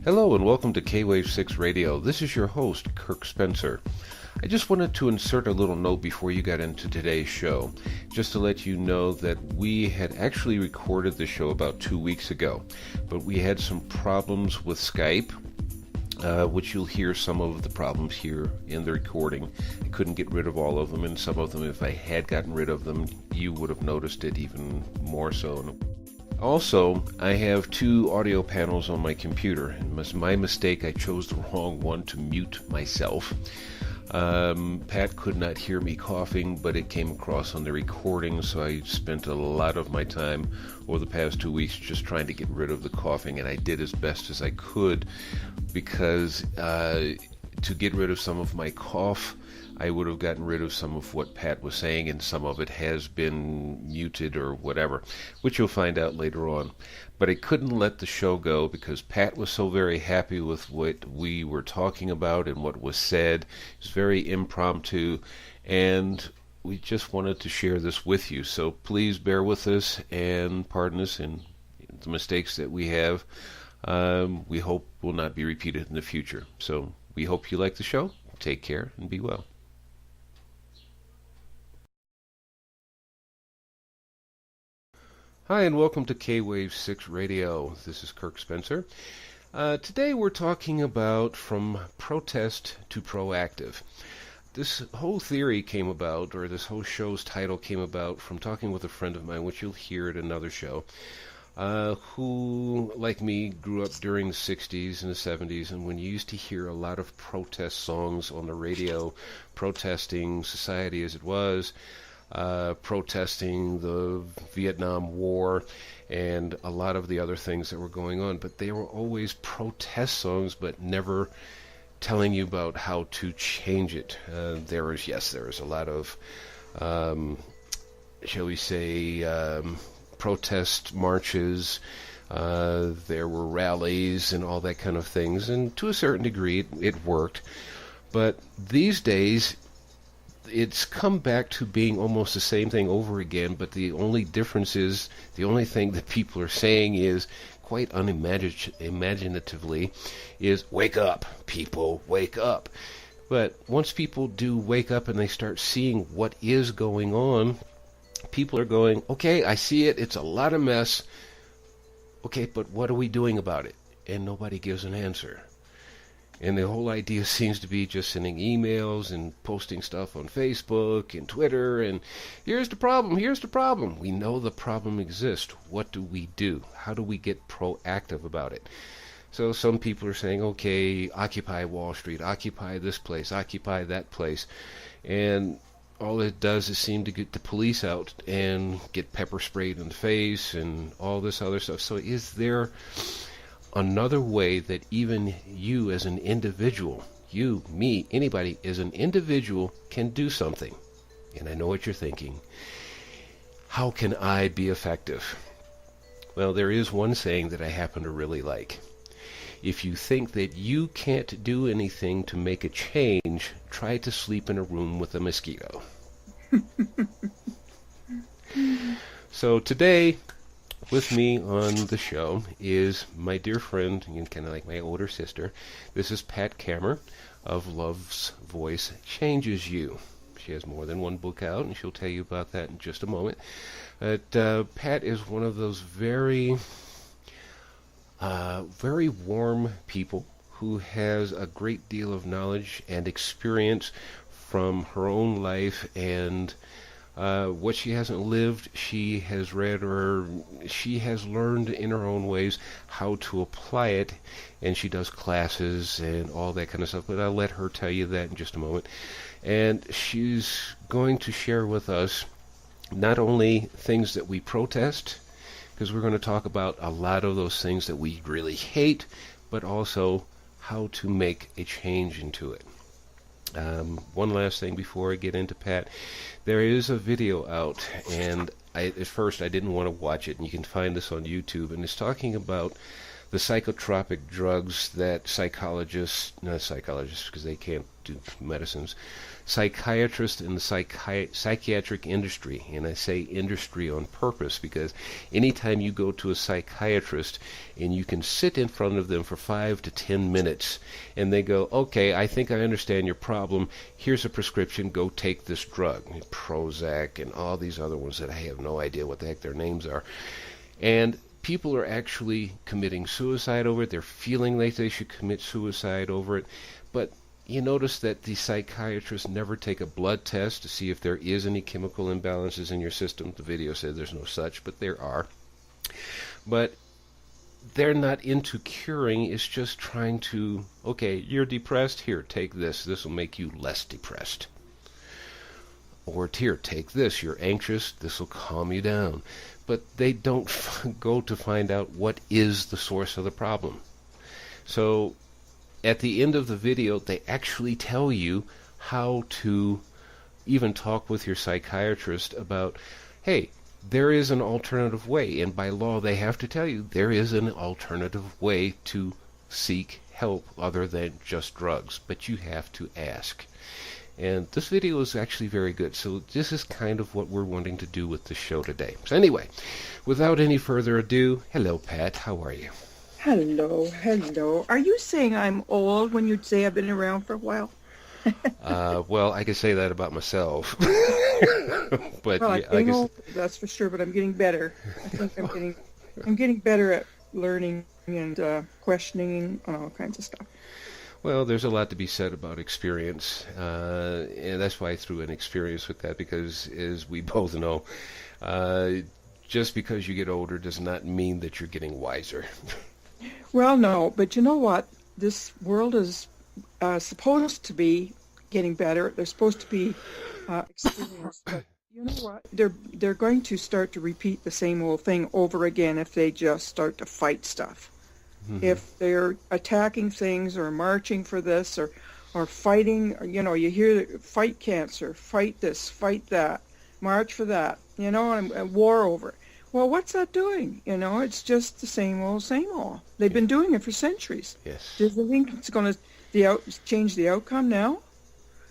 Hello and welcome to K-Wave 6 Radio. This is your host, Kirk Spencer. I just wanted to insert a little note before you got into today's show, just to let you know that we had actually recorded the show about 2 weeks ago, but we had some problems with Skype, which you'll hear some of the problems here in the recording. I couldn't get rid of all of them, and some of them, if I had gotten rid of them, you would have noticed it even more so. Also, I have two audio panels on my computer, and it was my mistake. I chose the wrong one to mute myself. Pat could not hear me coughing, but it came across on the recording, so I spent a lot of my time over the past 2 weeks just trying to get rid of the coughing, and I did as best as I could because to get rid of some of my cough, I would have gotten rid of some of what Pat was saying, and some of it has been muted or whatever, which you'll find out later on. But I couldn't let the show go because Pat was so very happy with what we were talking about and what was said. It was very impromptu, and we just wanted to share this with you. So please bear with us and pardon us and the mistakes that we have. We hope will not be repeated in the future. So we hope you like the show. Take care and be well. Hi, and welcome to K-Wave 6 Radio. This is Kirk Spencer. Today we're talking about from protest to proactive. This whole theory came about, or this whole show's title came about from talking with a friend of mine, which you'll hear at another show, who, like me, grew up during the 60s and the 70s, and when you used to hear a lot of protest songs on the radio, protesting society as it was, protesting the Vietnam War and a lot of the other things that were going on, but they were always protest songs, but never telling you about how to change it. There was a lot of, shall we say, protest marches. There were rallies and all that kind of things, and to a certain degree it worked. But these days, it's come back to being almost the same thing over again, but the only difference is, the only thing that people are saying is, quite unimaginatively, is wake up, people, wake up. But once people do wake up and they start seeing what is going on, people are going, okay, I see it, it's a lot of mess, okay, but what are we doing about it? And nobody gives an answer. And the whole idea seems to be just sending emails and posting stuff on Facebook and Twitter, and here's the problem, here's the problem. We know the problem exists. What do we do? How do we get proactive about it? So some people are saying, okay, occupy Wall Street, occupy this place, occupy that place. And all it does is seem to get the police out and get pepper sprayed in the face and all this other stuff. So is there another way that even you as an individual, you, me, anybody as an individual can do something? And I know what you're thinking. How can I be effective? Well, there is one saying that I happen to really like. If you think that you can't do anything to make a change, try to sleep in a room with a mosquito. So today, with me on the show is my dear friend, kind of like my older sister. This is Pat Kammer of Love's Voice Changes You. She has more than one book out, and she'll tell you about that in just a moment. But Pat is one of those very warm people who has a great deal of knowledge and experience from her own life, and what she hasn't lived, she has read, or she has learned in her own ways how to apply it, and she does classes and all that kind of stuff, but I'll let her tell you that in just a moment. And she's going to share with us not only things that we protest, because we're going to talk about a lot of those things that we really hate, but also how to make a change into it. One last thing before I get into Pat. There is a video out, and at first I didn't want to watch it, and you can find this on YouTube, and it's talking about the psychotropic drugs that psychologists, not psychologists because they can't do medicines, psychiatrists in the psychiatric industry, and I say industry on purpose because anytime you go to a psychiatrist and you can sit in front of them for 5 to 10 minutes and they go, okay, I think I understand your problem, here's a prescription, go take this drug, Prozac and all these other ones that I have no idea what the heck their names are, and people are actually committing suicide over it. They're feeling like they should commit suicide over it, but you notice that the psychiatrists never take a blood test to see if there is any chemical imbalances in your system. The video said there's no such, but there are. But they're not into curing. It's just trying to, okay, you're depressed, here, take this. This will make you less depressed. Or here, take this. You're anxious, this will calm you down. But they don't go to find out what is the source of the problem. So at the end of the video, they actually tell you how to even talk with your psychiatrist about, hey, there is an alternative way, and by law they have to tell you there is an alternative way to seek help other than just drugs, but you have to ask. And this video is actually very good, so this is kind of what we're wanting to do with the show today. So anyway, without any further ado, hello Pat, how are you? Hello, hello. Are you saying I'm old when you say I've been around for a while? Well, I can say that about myself. But well, yeah, I'm getting old, that's for sure, but I'm getting better. I think I'm getting better at learning and questioning and all kinds of stuff. well, there's a lot to be said about experience, and that's why I threw in experience with that, because as we both know, just because you get older does not mean that you're getting wiser. Well, no, but you know what? This world is supposed to be getting better. They're supposed to be experienced, but you know what? They're going to start to repeat the same old thing over again if they just start to fight stuff. Mm-hmm. If they're attacking things or marching for this or fighting, you hear fight cancer, fight this, fight that, march for that, and war over it. Well, what's that doing? It's just the same old, same old. They've been doing it for centuries. Yes. Do you think it's going to change the outcome now?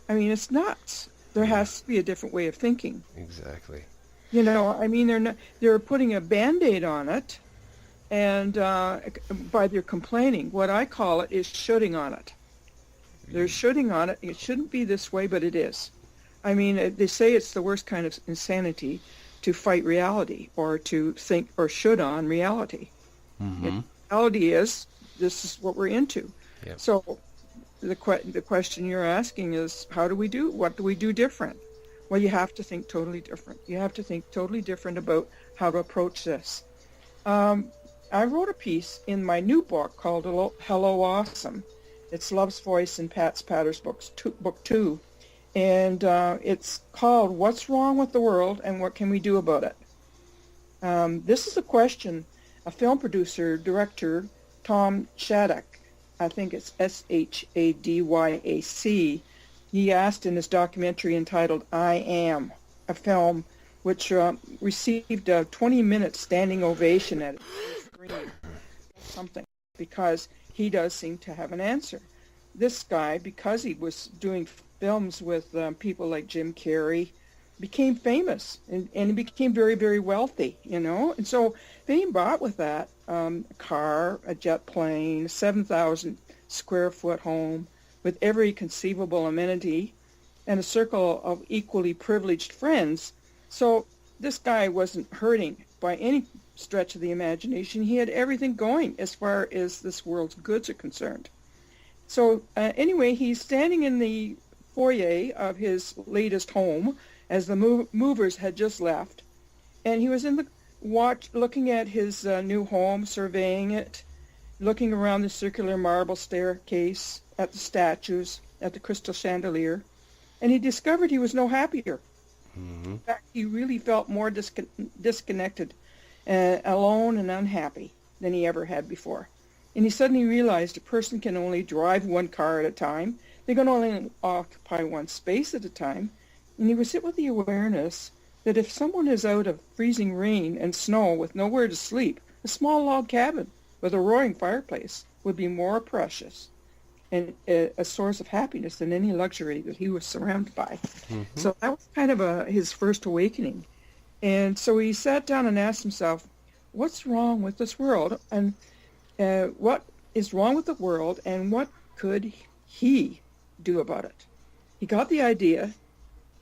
I mean, it's nuts. There has to be a different way of thinking. Exactly. They're putting a Band-Aid on it, and by their complaining, what I call it is shooting on it. They're shooting on it. It shouldn't be this way, but it is. I mean, they say it's the worst kind of insanity to fight reality or to think or should on reality. Mm-hmm. Reality is, this is what we're into. Yep. So the question you're asking is, what do we do different? Well, you have to think totally different. You have to think totally different about how to approach this. I wrote a piece in my new book called Hello Awesome. It's Love's Voice in Pat Kammer's book 2. And it's called What's Wrong with the World and What Can We Do About It? This is a question a film producer, director, Tom Shadyac, I think it's Shadyac, he asked in his documentary entitled I Am, a film which received a 20-minute standing ovation at its screen, something, because he does seem to have an answer. This guy, because he was doing films with people like Jim Carrey, became famous and he became very, very wealthy, And so being bought with that, a car, a jet plane, 7,000 square foot home with every conceivable amenity and a circle of equally privileged friends. So this guy wasn't hurting by any stretch of the imagination. He had everything going as far as this world's goods are concerned. So anyway, he's standing in the foyer of his latest home as the movers had just left, and he was in the looking at his new home, surveying it, looking around the circular marble staircase, at the statues, at the crystal chandelier, and he discovered he was no happier. Mm-hmm. In fact, he really felt more disconnected, alone and unhappy than he ever had before. And he suddenly realized a person can only drive one car at a time. They can only occupy one space at a time. And he was hit with the awareness that if someone is out of freezing rain and snow with nowhere to sleep, a small log cabin with a roaring fireplace would be more precious and a source of happiness than any luxury that he was surrounded by. Mm-hmm. So that was kind of his first awakening. And so he sat down and asked himself, what's wrong with this world? And what is wrong with the world, and what could he do about it? He got the idea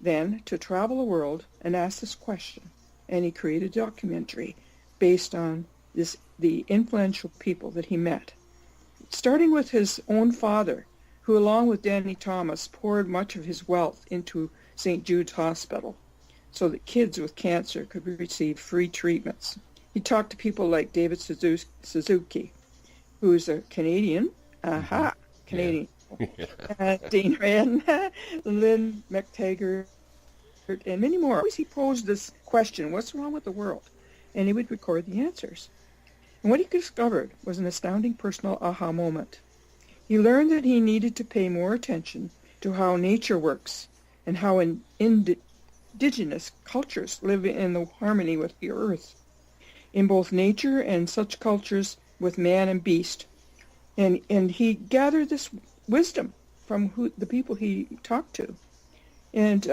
then to travel the world and ask this question. And he created a documentary based on the influential people that he met, starting with his own father, who along with Danny Thomas poured much of his wealth into St. Jude's Hospital so that kids with cancer could receive free treatments. He talked to people like David Suzuki, who's a Canadian, Canadian, Yeah. Dean Wren, Lynn McTaggart, and many more. Always he posed this question, what's wrong with the world? And he would record the answers. And what he discovered was an astounding personal aha moment. He learned that he needed to pay more attention to how nature works and how indigenous cultures live in the harmony with the earth, in both nature and such cultures with man and beast. And he gathered this wisdom from the people he talked to, and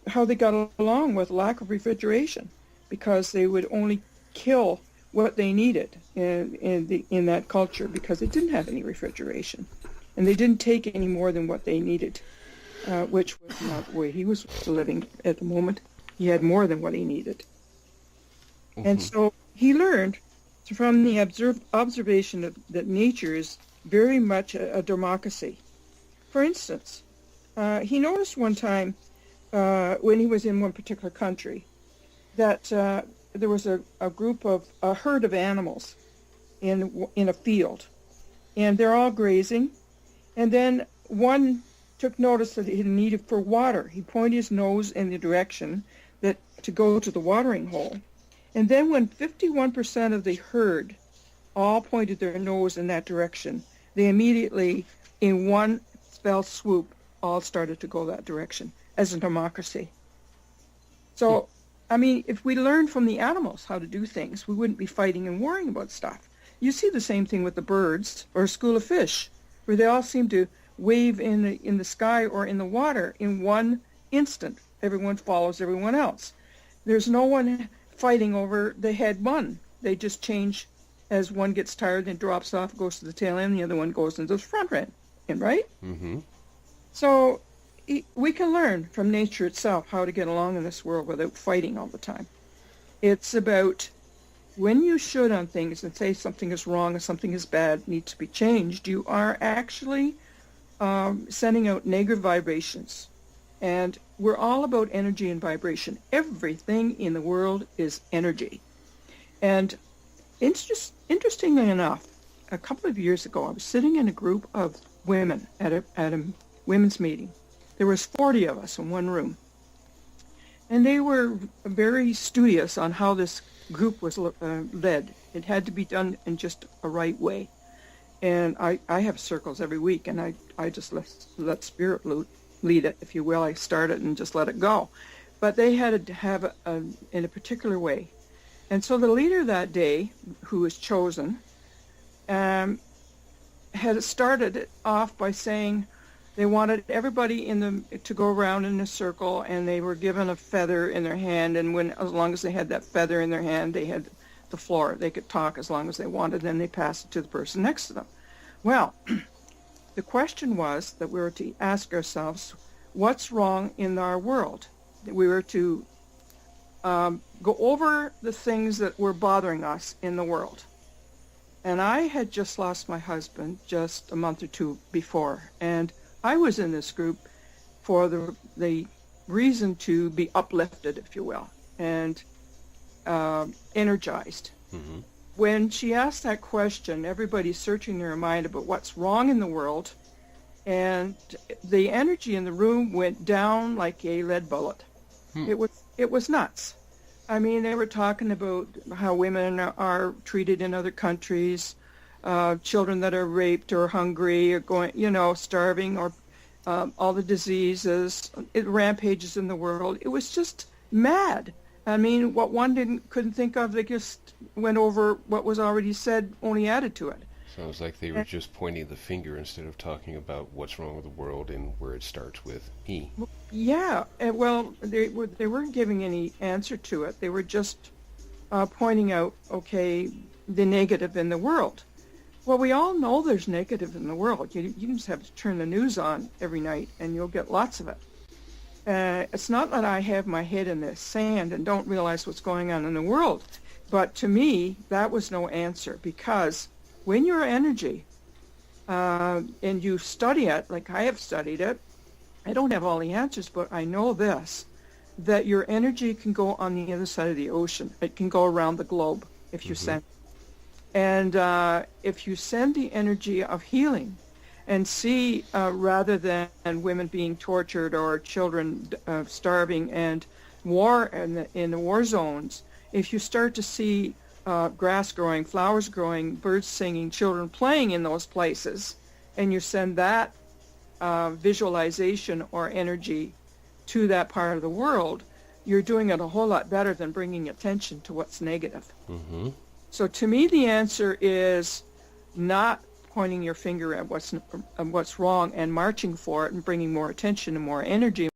how they got along with lack of refrigeration, because they would only kill what they needed in that culture because they didn't have any refrigeration, and they didn't take any more than what they needed, which was not the way he was living at the moment. He had more than what he needed. Mm-hmm. And so he learned from the observation that nature is very much a democracy. For instance, he noticed one time when he was in one particular country that there was a herd of animals in a field, and they're all grazing. And then one took notice that he needed for water. He pointed his nose in the direction to go to the watering hole. And then when 51% of the herd all pointed their nose in that direction, they immediately, in one fell swoop, all started to go that direction as a democracy. So, I mean, if we learned from the animals how to do things, we wouldn't be fighting and worrying about stuff. You see the same thing with the birds or a school of fish, where they all seem to wave in the sky or in the water in one instant. Everyone follows everyone else. There's no one fighting over the head one. They just change as one gets tired and drops off, goes to the tail end, the other one goes into the front end, right? Mm-hmm. So we can learn from nature itself how to get along in this world without fighting all the time. It's about when you should on things and say something is wrong or something is bad, needs to be changed, you are actually sending out negative vibrations. And we're all about energy and vibration. Everything in the world is energy. And interestingly enough, a couple of years ago, I was sitting in a group of women at a women's meeting. There was 40 of us in one room. And they were very studious on how this group was led. It had to be done in just a right way. And I have circles every week, and I just let spirit lead it, if you will. I start it and just let it go. But they had to have it in a particular way. And so the leader that day, who was chosen, had started it off by saying they wanted everybody to go around in a circle, and they were given a feather in their hand, and as long as they had that feather in their hand, they had the floor. They could talk as long as they wanted, then they passed it to the person next to them. Well, the question was that we were to ask ourselves, what's wrong in our world? We were to go over the things that were bothering us in the world. And I had just lost my husband just a month or two before, and I was in this group for the reason to be uplifted, if you will, and energized. Mm-hmm. When she asked that question, everybody's searching their mind about what's wrong in the world, and the energy in the room went down like a lead bullet. It was nuts. I mean, they were talking about how women are treated in other countries, children that are raped or hungry or going, starving, or all the diseases, rampages in the world. It was just mad. I mean, what one couldn't think of, they just went over what was already said, only added to it. Sounds like they were just pointing the finger instead of talking about what's wrong with the world and where it starts with me. Yeah, well, they weren't giving any answer to it. They were just pointing out, okay, the negative in the world. Well, we all know there's negative in the world. You just have to turn the news on every night, and you'll get lots of it. It's not that I have my head in the sand and don't realize what's going on in the world, but to me, that was no answer, because when your energy, and you study it, like I have studied it, I don't have all the answers, but I know this, that your energy can go on the other side of the ocean. It can go around the globe if you send. And if you send the energy of healing and see, rather than women being tortured or children starving and war in the war zones, if you start to see grass growing, flowers growing, birds singing, children playing in those places, and you send that visualization or energy to that part of the world, you're doing it a whole lot better than bringing attention to what's negative. Mm-hmm. So to me, the answer is not pointing your finger at what's wrong and marching for it and bringing more attention and more energy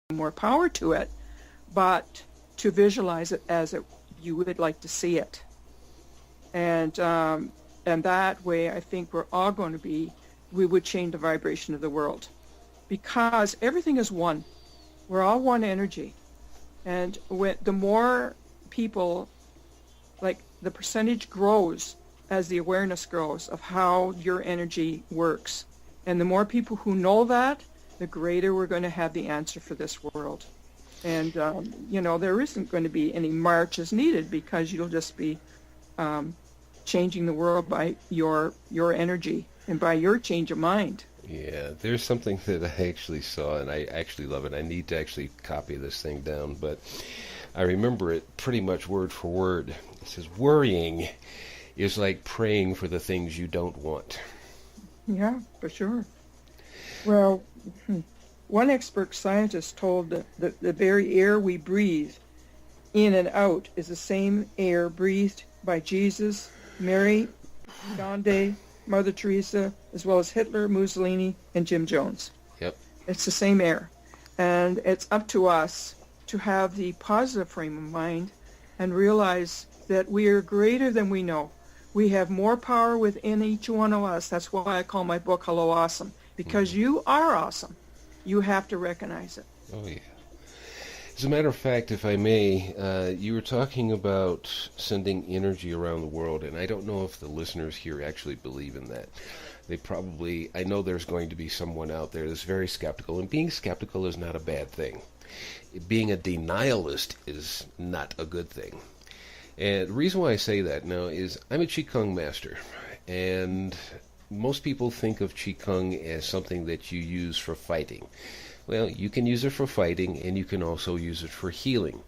and more power to it, but to visualize it as you would like to see it. And that way, I think we're all going to we would change the vibration of the world, because everything is one. We're all one energy. And the more people, like, the percentage grows as the awareness grows of how your energy works. And the more people who know that, the greater we're going to have the answer for this world. And, there isn't going to be any marches needed, because you'll just be changing the world by your energy and by your change of mind. Yeah, there's something that I actually saw, and I actually love it. I need to actually copy this thing down, but I remember it pretty much word for word. It says, worrying is like praying for the things you don't want. Yeah, for sure. Well, one expert scientist told that the very air we breathe in and out is the same air breathed by Jesus, Mary, Gandhi, Mother Teresa, as well as Hitler, Mussolini, and Jim Jones. Yep. It's the same air. And it's up to us to have the positive frame of mind and realize that we are greater than we know. We have more power within each one of us. That's why I call my book Hello Awesome, because you are awesome. You have to recognize it. Oh, yeah. As a matter of fact, if I may, you were talking about sending energy around the world, and I don't know if the listeners here actually believe in that. I know there's going to be someone out there that's very skeptical, and being skeptical is not a bad thing. Being a denialist is not a good thing. And the reason why I say that now is I'm a Qigong master, and most people think of Qigong as something that you use for fighting. Well, you can use it for fighting, and you can also use it for healing.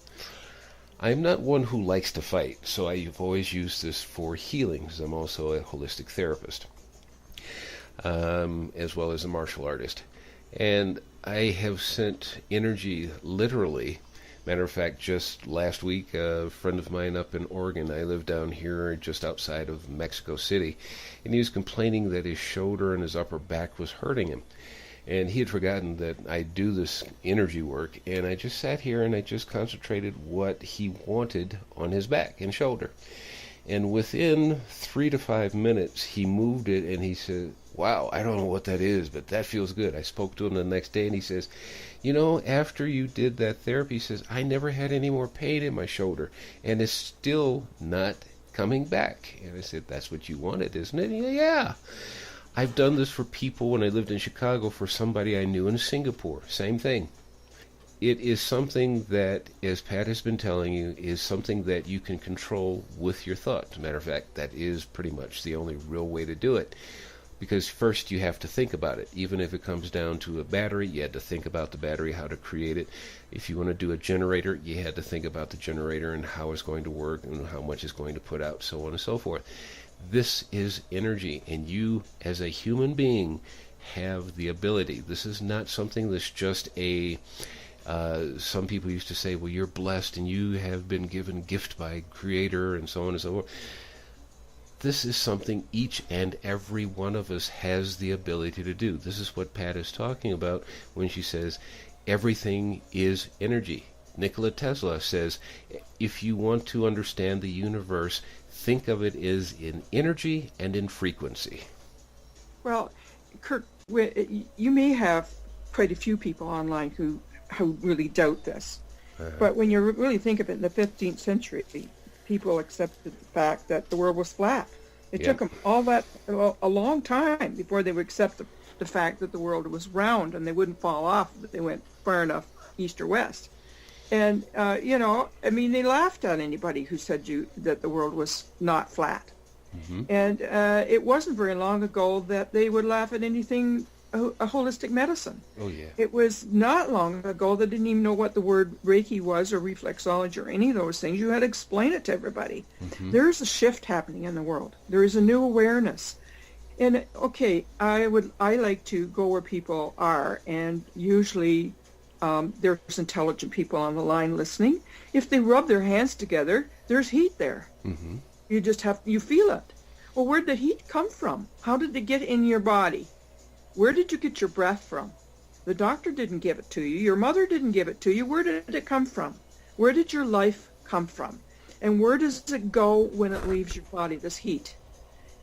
I'm not one who likes to fight, so I've always used this for healing, because I'm also a holistic therapist, as well as a martial artist. And I have sent energy literally. Matter of fact, just last week, a friend of mine up in Oregon, I live down here just outside of Mexico City, and he was complaining that his shoulder and his upper back was hurting him. And he had forgotten that I do this energy work, and I just sat here and I just concentrated what he wanted on his back and shoulder. And within 3 to 5 minutes, he moved it, and he said, wow, I don't know what that is, but that feels good. I spoke to him the next day, and he says, after you did that therapy, he says, I never had any more pain in my shoulder, and it's still not coming back. And I said, that's what you wanted, isn't it? And he said, yeah. I've done this for people when I lived in Chicago, for somebody I knew in Singapore. Same thing. It is something that, as Pat has been telling you, is something that you can control with your thoughts. As a matter of fact, that is pretty much the only real way to do it. Because first you have to think about it. Even if it comes down to a battery, you had to think about the battery, how to create it. If you want to do a generator, you had to think about the generator and how it's going to work and how much it's going to put out, so on and so forth. This is energy, and you, as a human being, have the ability. This is not something that's just a Some people used to say, well, you're blessed and you have been given gift by Creator and so on and so forth. This is something each and every one of us has the ability to do. This is what Pat is talking about when she says everything is energy. Nikola Tesla says, if you want to understand the universe, think of it as in energy and in frequency. Well, Kurt, you may have quite a few people online who really doubt this. But when you really think of it, in the 15th century, people accepted the fact that the world was flat. It took them a long time before they would accept the fact that the world was round and they wouldn't fall off if they went far enough east or west. And, they laughed at anybody who said that the world was not flat. Mm-hmm. And it wasn't very long ago that they would laugh at anything a holistic medicine. Oh, yeah. It was not long ago they didn't even know what the word Reiki was or reflexology or any of those things. You had to explain it to everybody. Mm-hmm. There's a shift happening in the world. There is a new awareness. And, okay, I like to go where people are, and usually there's intelligent people on the line listening. If they rub their hands together, there's heat there. Mm-hmm. You feel it. Well, where did the heat come from? How did it get in your body? Where did you get your breath from? The doctor didn't give it to you. Your mother didn't give it to you. Where did it come from? Where did your life come from? And where does it go when it leaves your body, this heat?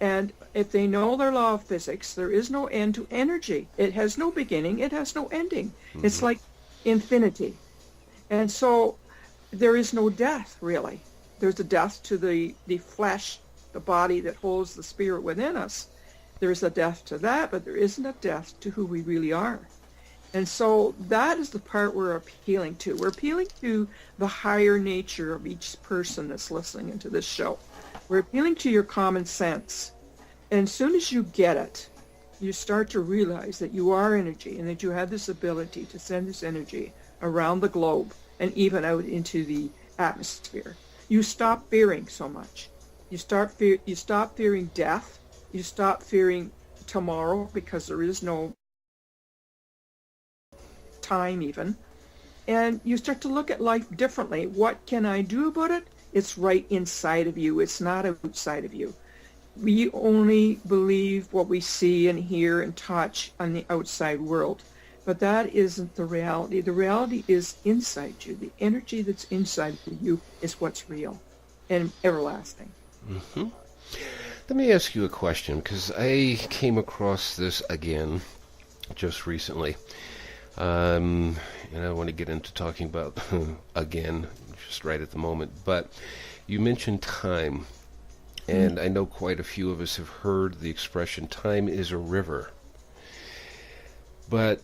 And if they know their law of physics, there is no end to energy. It has no beginning. It has no ending. Mm-hmm. It's like infinity. And so there is no death, really. There's a death to the flesh, the body that holds the spirit within us. There's a death to that, but there isn't a death to who we really are. And so that is the part we're appealing to. We're appealing to the higher nature of each person that's listening into this show. We're appealing to your common sense. And as soon as you get it, you start to realize that you are energy and that you have this ability to send this energy around the globe and even out into the atmosphere. You stop fearing so much. You stop fearing death. You stop fearing tomorrow because there is no time even. And you start to look at life differently. What can I do about it? It's right inside of you. It's not outside of you. We only believe what we see and hear and touch on the outside world. But that isn't the reality. The reality is inside you. The energy that's inside of you is what's real and everlasting. Mm-hmm. Let me ask you a question, because I came across this again just recently. And I don't want to get into talking about again just right at the moment. But you mentioned time. And I know quite a few of us have heard the expression, time is a river. But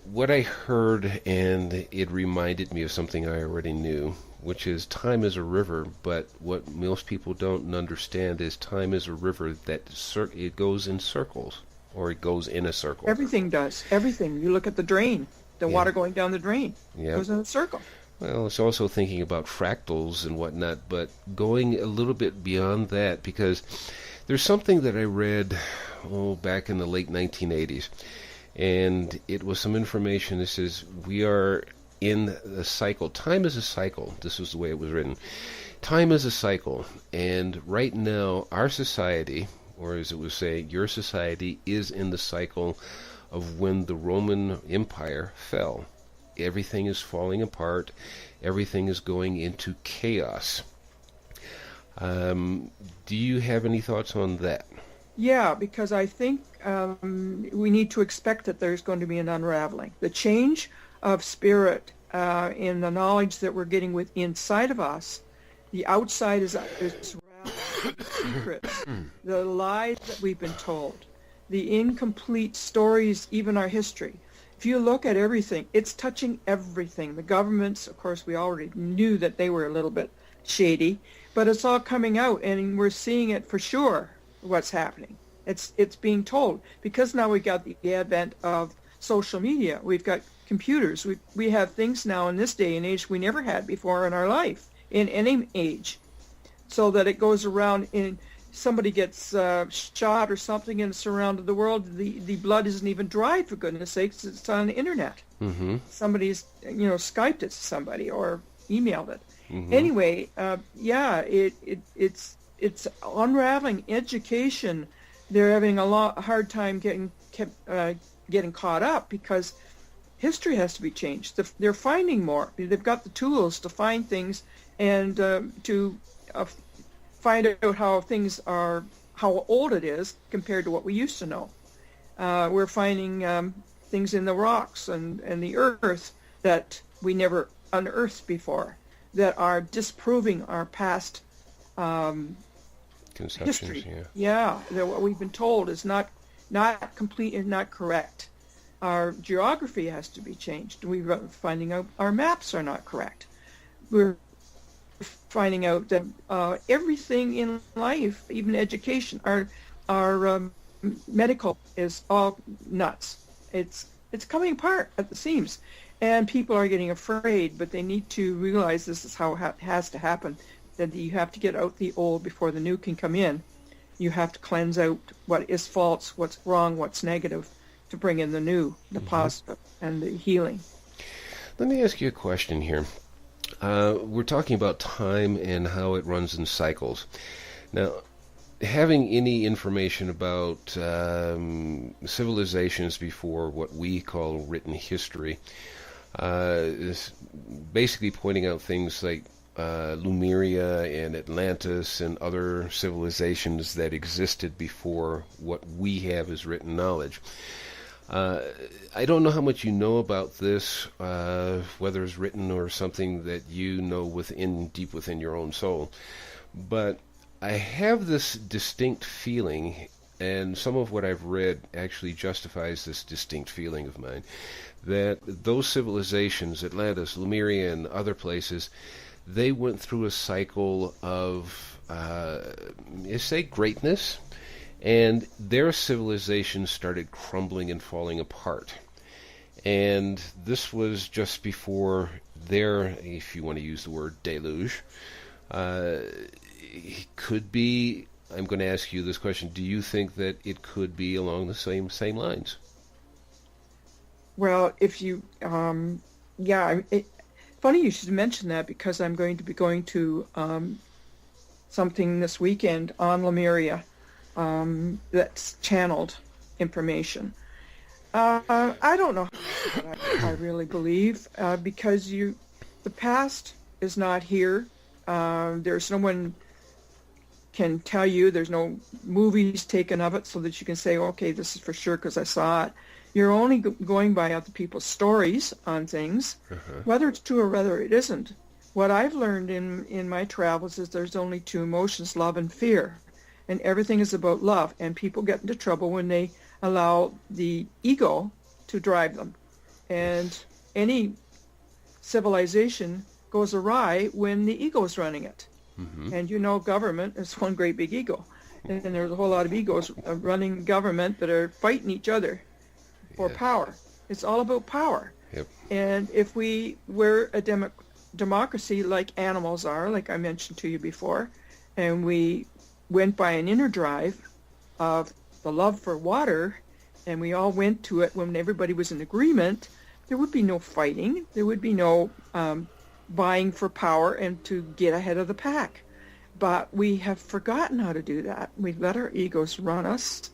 what I heard, and it reminded me of something I already knew, which is time is a river, but what most people don't understand is time is a river that it goes in circles, or it goes in a circle. Everything does. Everything. You look at the drain, the water going down the drain. It goes in a circle. Well, it's also thinking about fractals and whatnot, but going a little bit beyond that, because there's something that I read back in the late 1980s, and it was some information that says we are in a cycle. Time is a cycle. This was the way it was written. Time is a cycle, and right now our society, or as it was saying, your society is in the cycle of when the Roman Empire fell. Everything is falling apart. Everything is going into chaos. Do you have any thoughts on that? Yeah, because I think we need to expect that there's going to be an unraveling. The change of spirit in the knowledge that we're getting with inside of us, the outside is the secrets, the lies that we've been told, the incomplete stories, even our history. If you look at everything, it's touching everything. The governments, of course, we already knew that they were a little bit shady, but it's all coming out, and we're seeing it for sure, what's happening. It's being told, because now we've got the advent of social media. We've got computers. We have things now in this day and age we never had before in our life, in any age, so that it goes around in somebody gets shot or something and it's around the world, the blood isn't even dried, for goodness sakes. It's on the internet. Mm-hmm. Somebody's, Skyped it to somebody or emailed it. Mm-hmm. Anyway, it's unraveling education. They're having a hard time getting caught up because history has to be changed. They're finding more. They've got the tools to find things and to find out how old it is compared to what we used to know. We're finding things in the rocks and the earth that we never unearthed before that are disproving our past Conceptions, history. Yeah. That what we've been told is not complete and not correct. Our geography has to be changed. We're finding out our maps are not correct. We're finding out that everything in life, even education, our medical is all nuts. It's coming apart at the seams, and people are getting afraid. But they need to realize this is how it has to happen. That you have to get out the old before the new can come in. You have to cleanse out what is false, what's wrong, what's negative, to bring in the new, the positive, and the healing. Let me ask you a question here. We're talking about time and how it runs in cycles. Now, having any information about civilizations before what we call written history is basically pointing out things like Lemuria and Atlantis and other civilizations that existed before what we have as written knowledge. I don't know how much you know about this, whether it's written or something that you know deep within your own soul, but I have this distinct feeling, and some of what I've read actually justifies this distinct feeling of mine, that those civilizations, Atlantis, Lemuria, and other places, they went through a cycle of, greatness, and their civilization started crumbling and falling apart. And this was just before their, if you want to use the word deluge, could be, I'm going to ask you this question, do you think that it could be along the same lines? Well, if you, funny you should mention that, because I'm going to be going to something this weekend on Lemuria that's channeled information. I don't know what I really believe, because the past is not here. There's no one can tell you. There's no movies taken of it so that you can say, okay, this is for sure because I saw it. You're only going by other people's stories on things, whether it's true or whether it isn't. What I've learned in my travels is there's only two emotions, love and fear. And everything is about love. And people get into trouble when they allow the ego to drive them. And any civilization goes awry when the ego is running it. And government is one great big ego. And there's a whole lot of egos running government that are fighting each other for power. It's all about power. Yep. And if we were a democracy like animals are, like I mentioned to you before, and we went by an inner drive of the love for water, and we all went to it when everybody was in agreement, there would be no fighting. There would be no vying for power and to get ahead of the pack. But we have forgotten how to do that. We let our egos run us,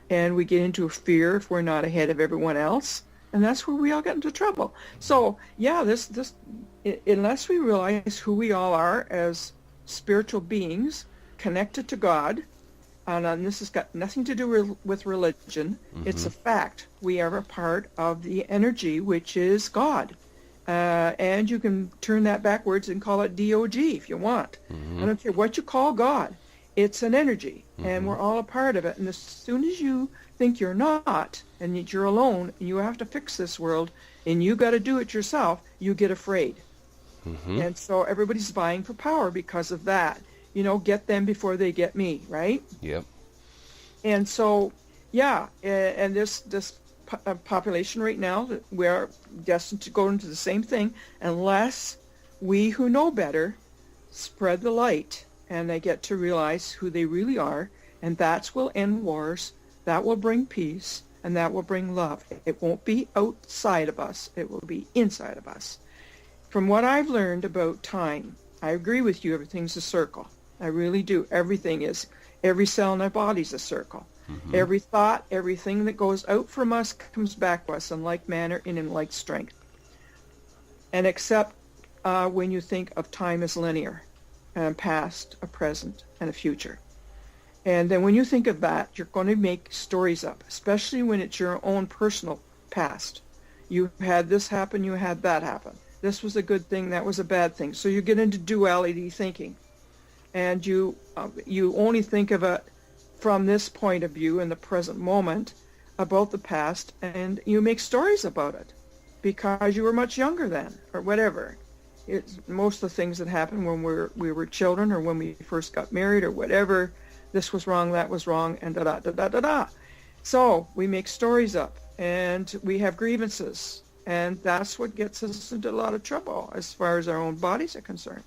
and we get into a fear if we're not ahead of everyone else, and that's where we all get into trouble. So, this unless we realize who we all are as spiritual beings connected to God, and this has got nothing to do with religion. It's a fact. We are a part of the energy, which is God. And you can turn that backwards and call it DOG if you want. I don't care what you call God. It's an energy, and we're all a part of it. And as soon as you think you're not, and that you're alone, and you have to fix this world, and you got to do it yourself, you get afraid. And so everybody's vying for power because of that. Get them before they get me, right? Yep. And so, and this population right now, we're destined to go into the same thing unless we who know better spread the light and they get to realize who they really are, and that will end wars, that will bring peace, and that will bring love. It won't be outside of us, it will be inside of us. From what I've learned about time, I agree with you, everything's a circle. I really do. Everything is. Every cell in our body's a circle. Mm-hmm. Every thought, everything that goes out from us comes back to us in like manner and in like strength. And except when you think of time as linear, a past, a present, and a future. And then when you think of that, you're going to make stories up, especially when it's your own personal past. You had this happen, you had that happen. This was a good thing, that was a bad thing. So you get into duality thinking. And you only think of it from this point of view in the present moment about the past, and you make stories about it because you were much younger then, or whatever. It's most of the things that happened when we were children, or when we first got married, or whatever. This was wrong, that was wrong, and da-da-da-da-da-da. So we make stories up, and we have grievances, and that's what gets us into a lot of trouble as far as our own bodies are concerned.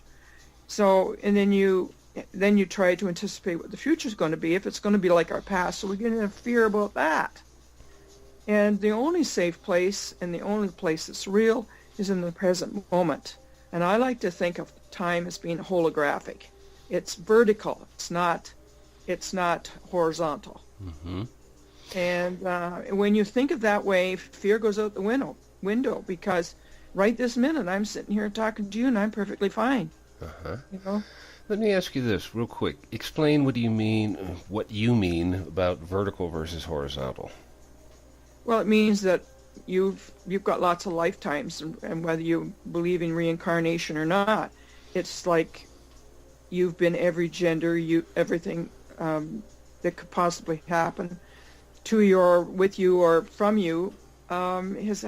So, and then you try to anticipate what the future is going to be, if it's going to be like our past, so we get into fear about that. And the only safe place, and the only place that's real, is in the present moment. And I like to think of time as being holographic. It's vertical. It's not horizontal. Mm-hmm. And when you think of that way, fear goes out the window, because right this minute I'm sitting here talking to you and I'm perfectly fine. Uh-huh. You know? Let me ask you this real quick. Explain what you mean about vertical versus horizontal. Well, it means that you've got lots of lifetimes, and whether you believe in reincarnation or not, it's like you've been every gender, everything that could possibly happen to you or with you or from you has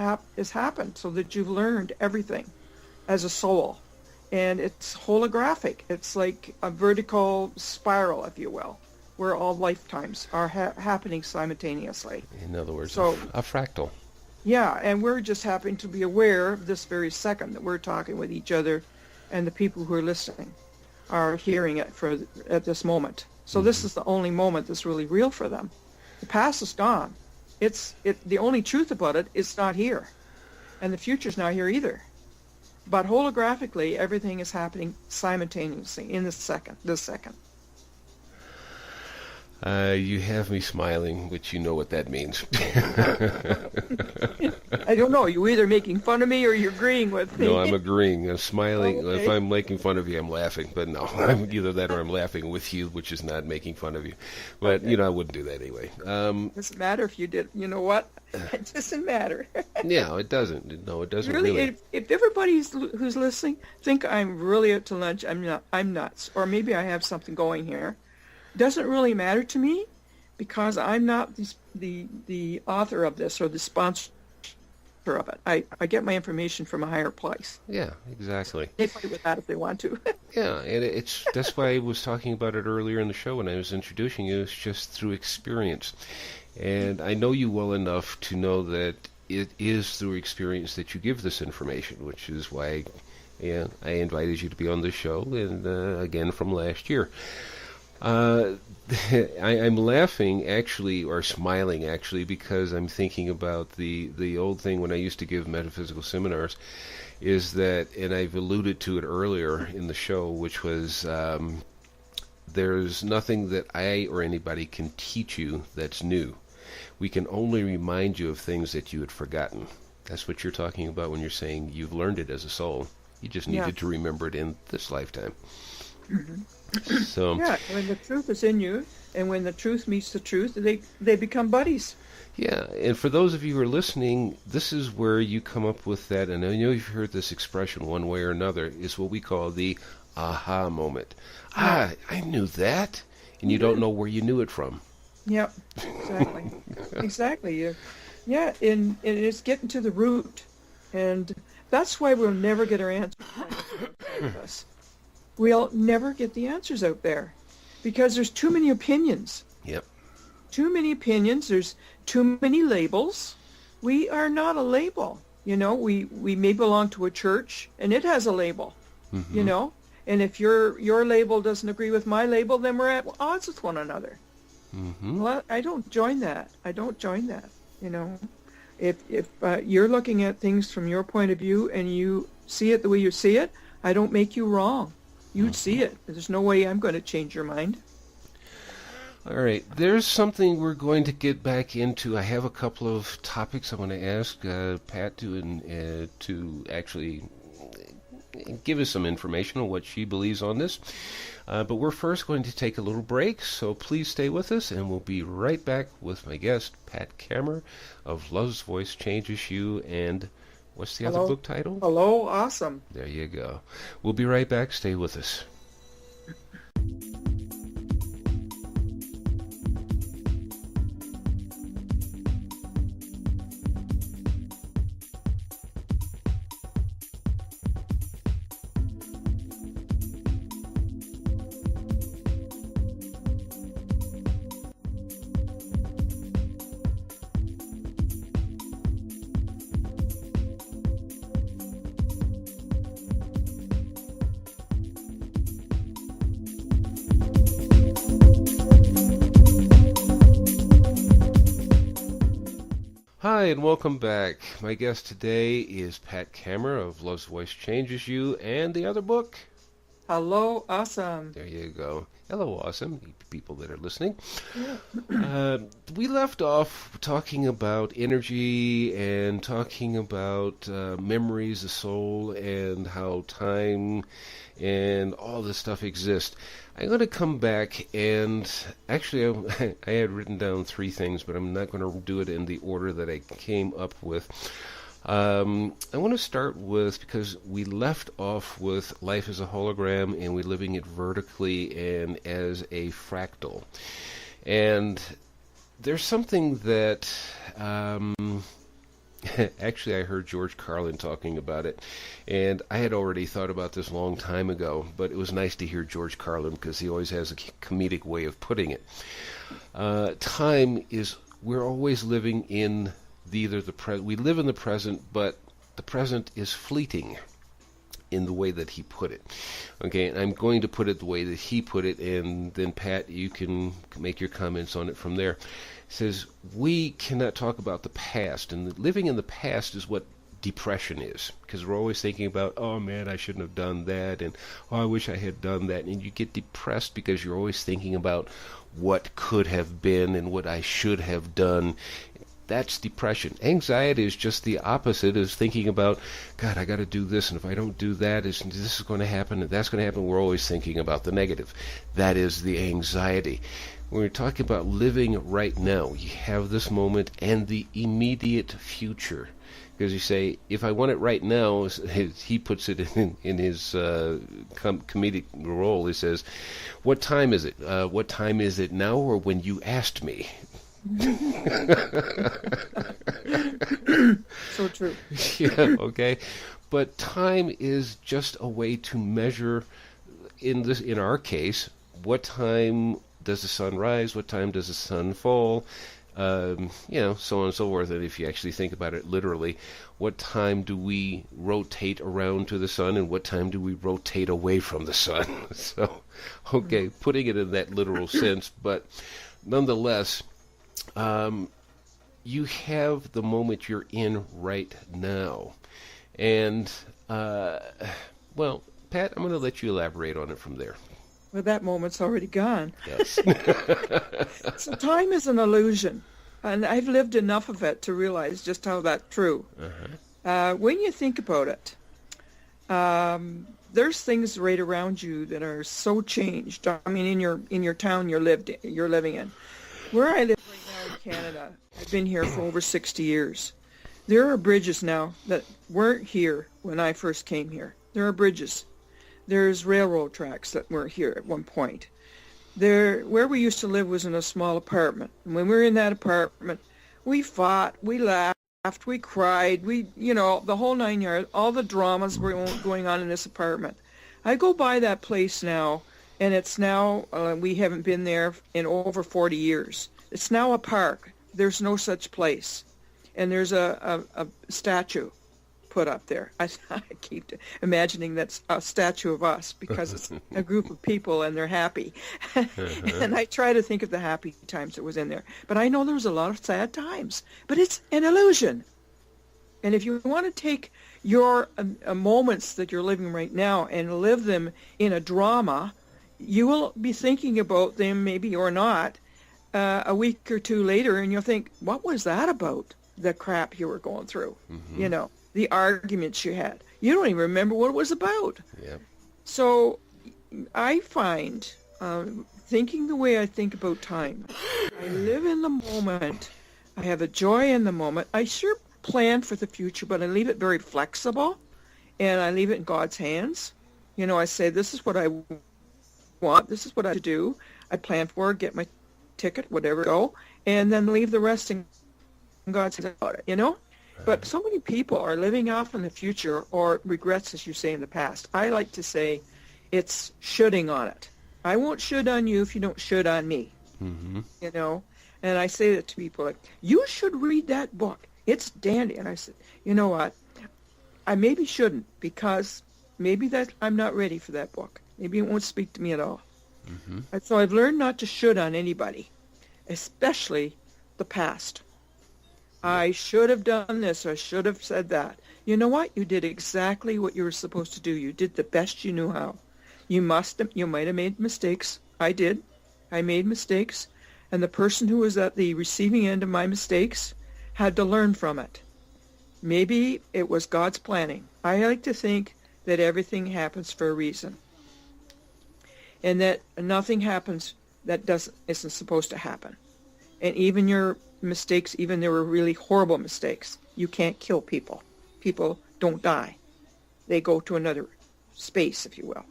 happened, so that you've learned everything as a soul. And it's holographic. It's like a vertical spiral, if you will, where all lifetimes are happening simultaneously. In other words, so, a fractal. Yeah, and we're just happy to be aware of this very second that we're talking with each other, and the people who are listening are hearing it at this moment. So mm-hmm. This is the only moment that's really real for them. The past is gone. The only truth about it is not here, and the future's not here either. But holographically, everything is happening simultaneously in this second. You have me smiling, which you know what that means. I don't know. You're either making fun of me or you're agreeing with me. No, I'm agreeing. I'm smiling. Okay. If I'm making fun of you, I'm laughing. But no, either that or I'm laughing with you, which is not making fun of you. But, okay. I wouldn't do that anyway. Doesn't matter if you did. You know what? It doesn't matter. Yeah, it doesn't. No, it doesn't really. If everybody who's listening think I'm really out to lunch, I'm nuts. Or maybe I have something going here. Doesn't really matter to me, because I'm not the author of this or the sponsor of it. I get my information from a higher place. Yeah, exactly. They fight with that if they want to. Yeah, and that's why I was talking about it earlier in the show when I was introducing you. It's just through experience. And I know you well enough to know that it is through experience that you give this information, which is why I invited you to be on this show, and again from last year. I'm laughing actually, or smiling actually, because I'm thinking about the old thing when I used to give metaphysical seminars, is that, and I've alluded to it earlier in the show, which was there's nothing that I or anybody can teach you that's new. We can only remind you of things that you had forgotten. That's what you're talking about when you're saying you've learned it as a soul. You just needed to remember it in this lifetime. Mm-hmm. So yeah, when the truth is in you, and when the truth meets the truth, they become buddies. Yeah, and for those of you who are listening, this is where you come up with that, and I know you've heard this expression one way or another, is what we call the aha moment. I knew that, and you don't know where you knew it from. Yep, exactly. Exactly. Yeah, and it's getting to the root, and that's why we'll never get our answers. We'll never get the answers out there, because there's too many opinions. Yep. Too many opinions. There's too many labels. We are not a label. We may belong to a church, and it has a label. Mm-hmm. And if your label doesn't agree with my label, then we're at odds with one another. Mm-hmm. Well, I don't join that. If you're looking at things from your point of view and you see it the way you see it, I don't make you wrong. You see it. There's no way I'm going to change your mind. All right, there's something we're going to get back into. I have a couple of topics I want to ask Pat to actually give us some information on what she believes on this. But we're first going to take a little break, so please stay with us, and we'll be right back with my guest, Pat Kammer of Love's Voice Changes You, and what's the other book title? Hello, Awesome. There you go. We'll be right back. Stay with us. Hi, and welcome back. My guest today is Pat Kammer of Love's Voice Changes You, and the other book? Hello, Awesome. There you go. Hello, Awesome, people that are listening. We left off talking about energy and talking about memories, the soul, and how time and all this stuff exists. I'm going to come back and actually I had written down 3 things, but I'm not going to do it in the order that I came up with. I want to start with, because we left off with life as a hologram and we're living it vertically and as a fractal. And there's something that actually I heard George Carlin talking about it, and I had already thought about this a long time ago, but it was nice to hear George Carlin because he always has a comedic way of putting it. Time is, we're always living in either the present, we live in the present, but the present is fleeting in the way that he put it. Okay, and I'm going to put it the way that he put it, and then Pat, you can make your comments on it from there. Says we cannot talk about the past, and living in the past is what depression is, because we're always thinking about, oh man, I shouldn't have done that, and oh, I wish I had done that, and you get depressed because you're always thinking about what could have been and what I should have done. That's depression. Anxiety is just the opposite, is thinking about, God, I got to do this, and if I don't do that, this is going to happen, and that's going to happen. We're always thinking about the negative. That is the anxiety. When we're talking about living right now, you have this moment and the immediate future. Because you say, if I want it right now, he puts it in his comedic role. He says, what time is it? What time is it now, or when you asked me? So true. Yeah, okay. But time is just a way to measure, in our case, what time does the sun rise, what time does the sun fall, so on and so forth. And if you actually think about it literally, what time do we rotate around to the sun, and what time do we rotate away from the sun? So, okay, putting it in that literal sense, but nonetheless, you have the moment you're in right now. And, well, Pat, I'm going to let you elaborate on it from there. Well, that moment's already gone. Yes. So time is an illusion, and I've lived enough of it to realize just how that's true. Uh-huh. When you think about it, there's things right around you that are so changed. I mean, in your town you're living in. Where I live right now in Canada, I've been here for over 60 years. There are bridges now that weren't here when I first came here. There are bridges. There's railroad tracks that weren't here at one point. Where we used to live was in a small apartment. And when we were in that apartment, we fought, we laughed, we cried, the whole 9 yards, all the dramas were going on in this apartment. I go by that place now, and it's now, we haven't been there in over 40 years. It's now a park. There's no such place. And there's a statue put up there. I keep imagining that's a statue of us because it's a group of people and they're happy. And I try to think of the happy times that was in there. But I know there was a lot of sad times. But it's an illusion. And if you want to take your moments that you're living right now and live them in a drama, you will be thinking about them maybe or not a week or two later, and you'll think, what was that about? The crap you were going through, the arguments you had. You don't even remember what it was about. Yep. So I find, thinking the way I think about time, I live in the moment. I have a joy in the moment. I sure plan for the future, but I leave it very flexible, and I leave it in God's hands. I say, this is what I want. This is what I do. I plan for it, get my ticket, whatever, go, and then leave the rest in God's hands about it, But so many people are living off in the future, or regrets, as you say, in the past. I like to say it's shoulding on it. I won't should on you if you don't should on me, And I say that to people, like, you should read that book. It's dandy. And I said, you know what? I maybe shouldn't, because maybe that I'm not ready for that book. Maybe it won't speak to me at all. And so I've learned not to should on anybody, especially the past. I should have done this, or I should have said that. You know what? You did exactly what you were supposed to do. You did the best you knew how. You might have made mistakes. I did. I made mistakes. And the person who was at the receiving end of my mistakes had to learn from it. Maybe it was God's planning. I like to think that everything happens for a reason, and that nothing happens that isn't supposed to happen. And even your mistakes, even there were really horrible mistakes, you can't kill people. People don't die. They go to another space, if you will.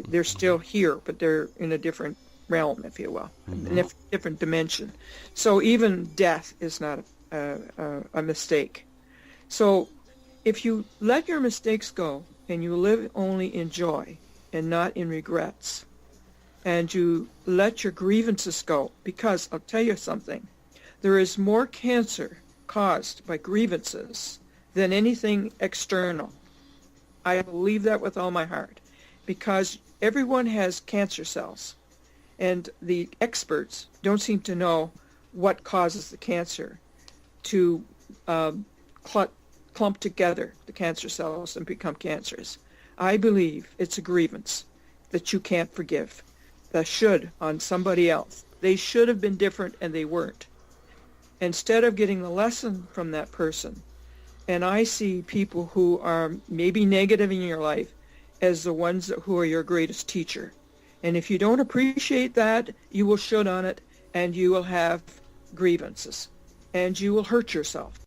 They're still here, but they're in a different realm, if you will, a different dimension. So even death is not a mistake. So if you let your mistakes go and you live only in joy and not in regrets, and you let your grievances go, because I'll tell you something, there is more cancer caused by grievances than anything external. I believe that with all my heart, because everyone has cancer cells, and the experts don't seem to know what causes the cancer to clump together, the cancer cells, and become cancerous. I believe it's a grievance that you can't forgive, that should on somebody else. They should have been different, and they weren't. Instead of getting the lesson from that person, and I see people who are maybe negative in your life as the ones who are your greatest teacher. And if you don't appreciate that, you will should on it, and you will have grievances, and you will hurt yourself.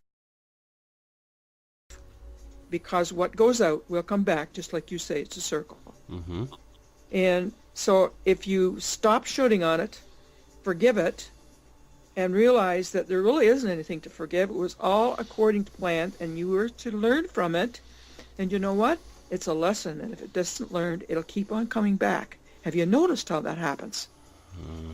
Because what goes out will come back, just like you say, it's a circle. And so if you stop shooting on it, forgive it, and realize that there really isn't anything to forgive, it was all according to plan, and you were to learn from it, and you know what? It's a lesson, and if it doesn't learn, it'll keep on coming back. Have you noticed how that happens?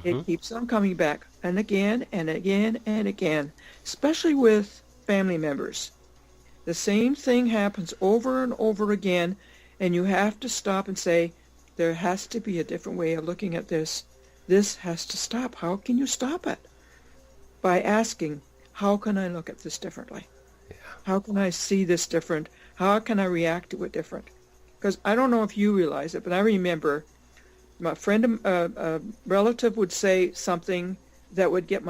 It keeps on coming back, and again, and again, and again, especially with family members. The same thing happens over and over again, and you have to stop and say, there has to be a different way of looking at this. This has to stop. How can you stop it? By asking, how can I look at this differently? How can I see this different? How can I react to it different? Because I don't know if you realize it, but I remember my friend, a relative would say something that would get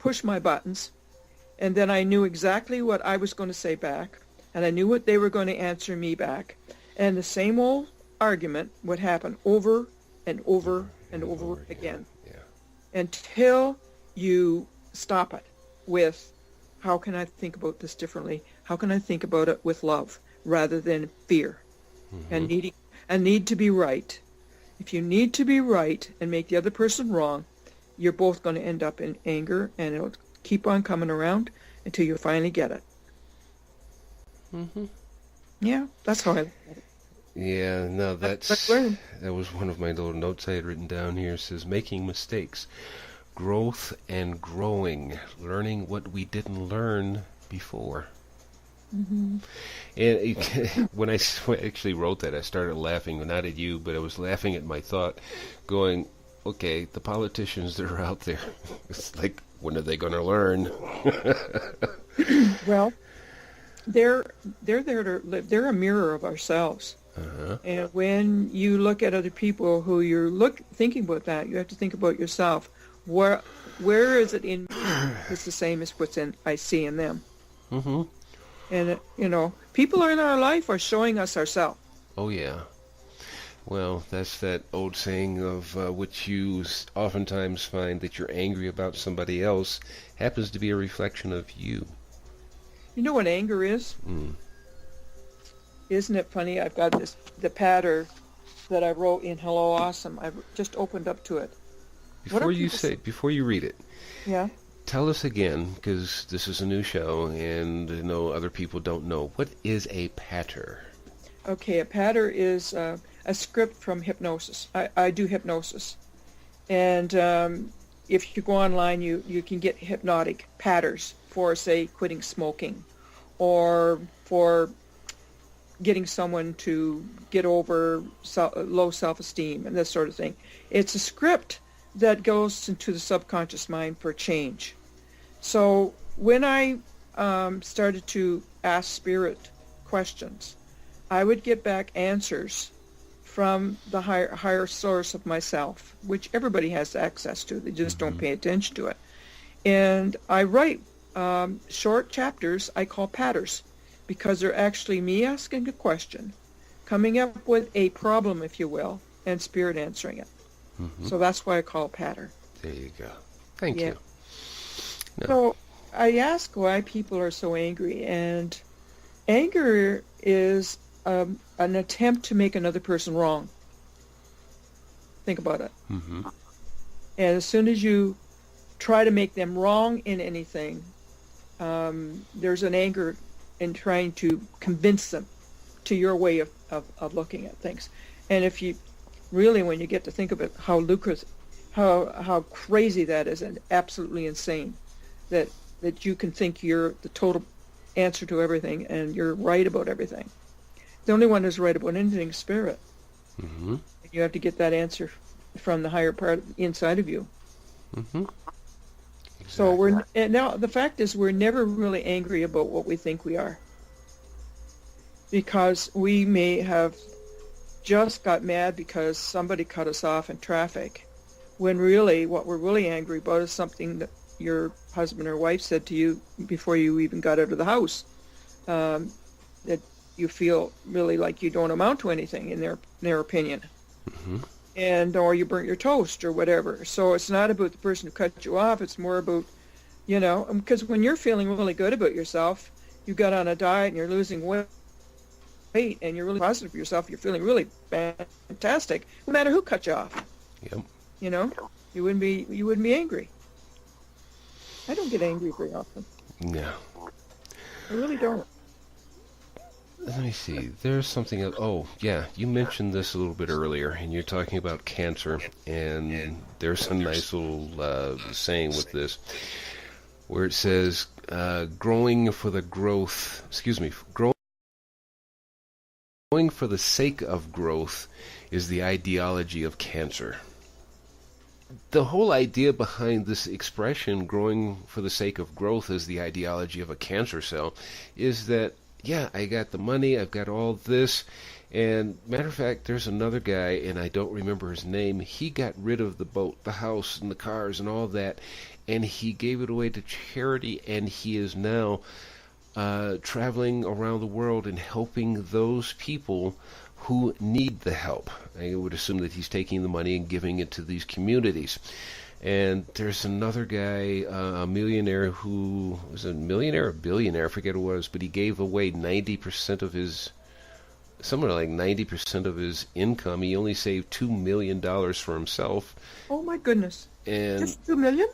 push my buttons, and then I knew exactly what I was going to say back, and I knew what they were going to answer me back, and the same old argument would happen over and over and over again, until you stop it with, how can I think about this differently? How can I think about it with love rather than fear and need to be right? If you need to be right and make the other person wrong, you're both going to end up in anger, and it'll keep on coming around until you finally get it. Yeah, that's how I look at it. Yeah, no, that was one of my little notes I had written down here. It says, making mistakes, growth and growing, learning what we didn't learn before. Mm-hmm. And when I actually wrote that, I started laughing, not at you, but I was laughing at my thought, going, okay, the politicians that are out there, it's like, when are they going to learn? Well, they're there to live. They're a mirror of ourselves. Uh-huh. And when you look at other people who you're thinking about that, you have to think about yourself. Where is it in me? It's the same as what's in I see in them. Mm-hmm. And people in our life are showing us ourselves. Oh, yeah. Well, that's that old saying of which you oftentimes find that you're angry about somebody else happens to be a reflection of you. You know what anger is? Mm. Isn't it funny? I've got the pattern that I wrote in Hello Awesome. I've just opened up to it. Before you read it, yeah, tell us again, because this is a new show and I know other people don't know. What is a patter? Okay, a patter is a script from hypnosis. I do hypnosis. And if you go online, you can get hypnotic patterns for, say, quitting smoking or for getting someone to get over low self-esteem and this sort of thing. It's a script that goes into the subconscious mind for change. So when I started to ask spirit questions, I would get back answers from the higher source of myself, which everybody has access to. They just don't pay attention to it. And I write short chapters I call patterns, because they're actually me asking a question, coming up with a problem, if you will, and spirit answering it. Mm-hmm. So that's why I call it pattern. There you go. Thank you. No. So I ask why people are so angry, and anger is an attempt to make another person wrong. Think about it. Mm-hmm. And as soon as you try to make them wrong in anything, there's an anger in trying to convince them to your way of looking at things. And if you really, when you get to think of it, how lucrative, how crazy that is, and absolutely insane, that you can think you're the total answer to everything and you're right about everything. The only one who's right about anything is spirit. Mm-hmm. You have to get that answer from the higher part inside of you. Mm-hmm. Exactly. So now the fact is we're never really angry about what we think we are, because we may have just got mad because somebody cut us off in traffic, when really what we're really angry about is something that your husband or wife said to you before you even got out of the house, that you feel really like you don't amount to anything in their opinion. Mm-hmm. Or you burnt your toast or whatever. So it's not about the person who cut you off. It's more about, because when you're feeling really good about yourself, you got on a diet and you're losing weight and you're really positive of yourself, you're feeling really fantastic, no matter who cut you off. Yep. You wouldn't be angry. I don't get angry very often. No. I really don't. Let me see. There's something else. Oh, yeah. You mentioned this a little bit earlier, and you're talking about cancer, and there's a nice little saying with this, where it says, growing for the sake of growth is the ideology of cancer. The whole idea behind this expression, growing for the sake of growth is the ideology of a cancer cell, is that, yeah, I got the money, I've got all this, and matter of fact, there's another guy, and I don't remember his name, he got rid of the boat, the house, and the cars, and all that, and he gave it away to charity, and he is now traveling around the world and helping those people who need the help. I would assume that he's taking the money and giving it to these communities. And there's another guy, a millionaire, who was a millionaire or billionaire, I forget who it was, but he gave away 90% of his, somewhere like 90% of his income. He only saved $2 million for himself. Oh my goodness. And just $2 million?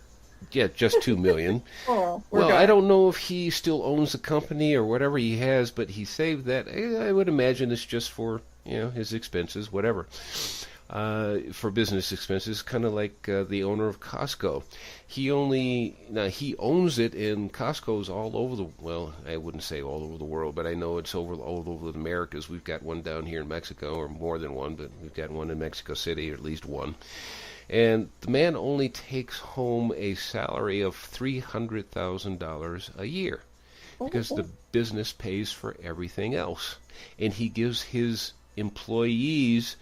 Yeah, just $2 million. Well, I don't know if he still owns the company or whatever he has, but he saved that. I would imagine it's just for, his expenses, whatever. for business expenses, kind of like the owner of Costco. He owns it, and Costco's all over the, well, I wouldn't say all over the world, but I know it's all over the Americas. We've got one down here in Mexico, or more than one, but we've got one in Mexico City, or at least one. And the man only takes home a salary of $300,000 a year because the business pays for everything else. And he gives his employees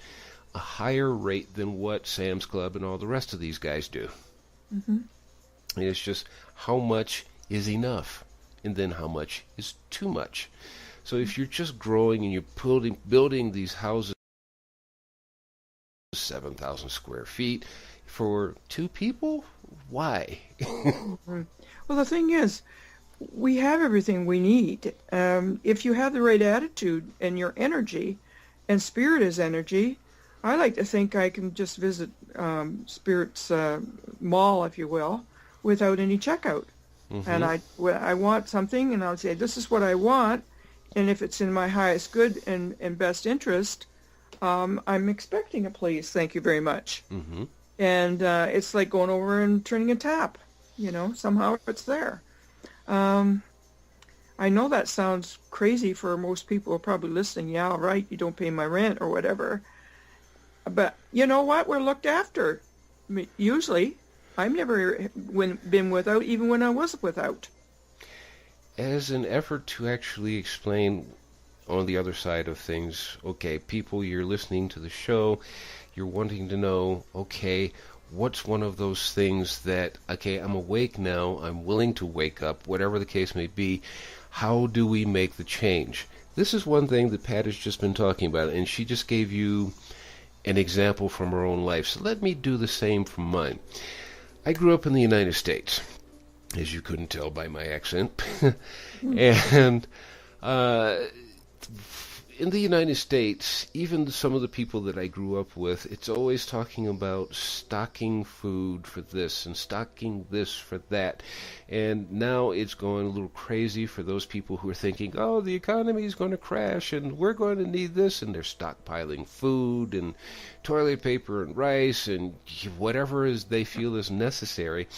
a higher rate than what Sam's Club and all the rest of these guys do. Mm-hmm. And it's just how much is enough, and then how much is too much. So if you're just growing and you're building these houses 7,000 square feet for two people, why? Well, the thing is, we have everything we need. If you have the right attitude and your energy, and spirit is energy, I like to think I can just visit Spirit's mall, if you will, without any checkout. Mm-hmm. And I want something, and I'll say, this is what I want, and if it's in my highest good and best interest, I'm expecting a please, thank you very much. Mm-hmm. And it's like going over and turning a tap. Somehow it's there. I know that sounds crazy for most people who are probably listening. Yeah, right, you don't pay my rent or whatever. But you know what? We're looked after. I mean, usually, I've never been without, even when I was without. As an effort to actually explain on the other side of things, okay, people, you're listening to the show, you're wanting to know, okay, what's one of those things that, okay, I'm awake now, I'm willing to wake up, whatever the case may be, how do we make the change? This is one thing that Pat has just been talking about, and she just gave you an example from her own life. So let me do the same from mine. I grew up in the United States, as you couldn't tell by my accent. And in the United States, even some of the people that I grew up with, it's always talking about stocking food for this and stocking this for that. And now it's going a little crazy for those people who are thinking, oh, the economy is going to crash and we're going to need this, and they're stockpiling food and toilet paper and rice and whatever they feel is necessary.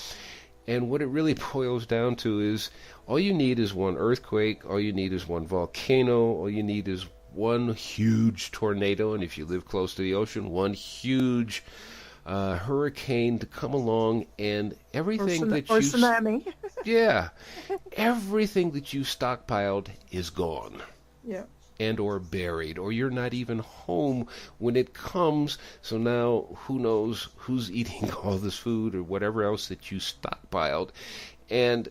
And what it really boils down to is all you need is one earthquake, all you need is one volcano, all you need is one huge tornado, and if you live close to the ocean, one huge hurricane to come along, and everything tsunami. Yeah, everything that you stockpiled is gone. Yeah. And or buried, or you're not even home when it comes. So now who knows who's eating all this food or whatever else that you stockpiled. And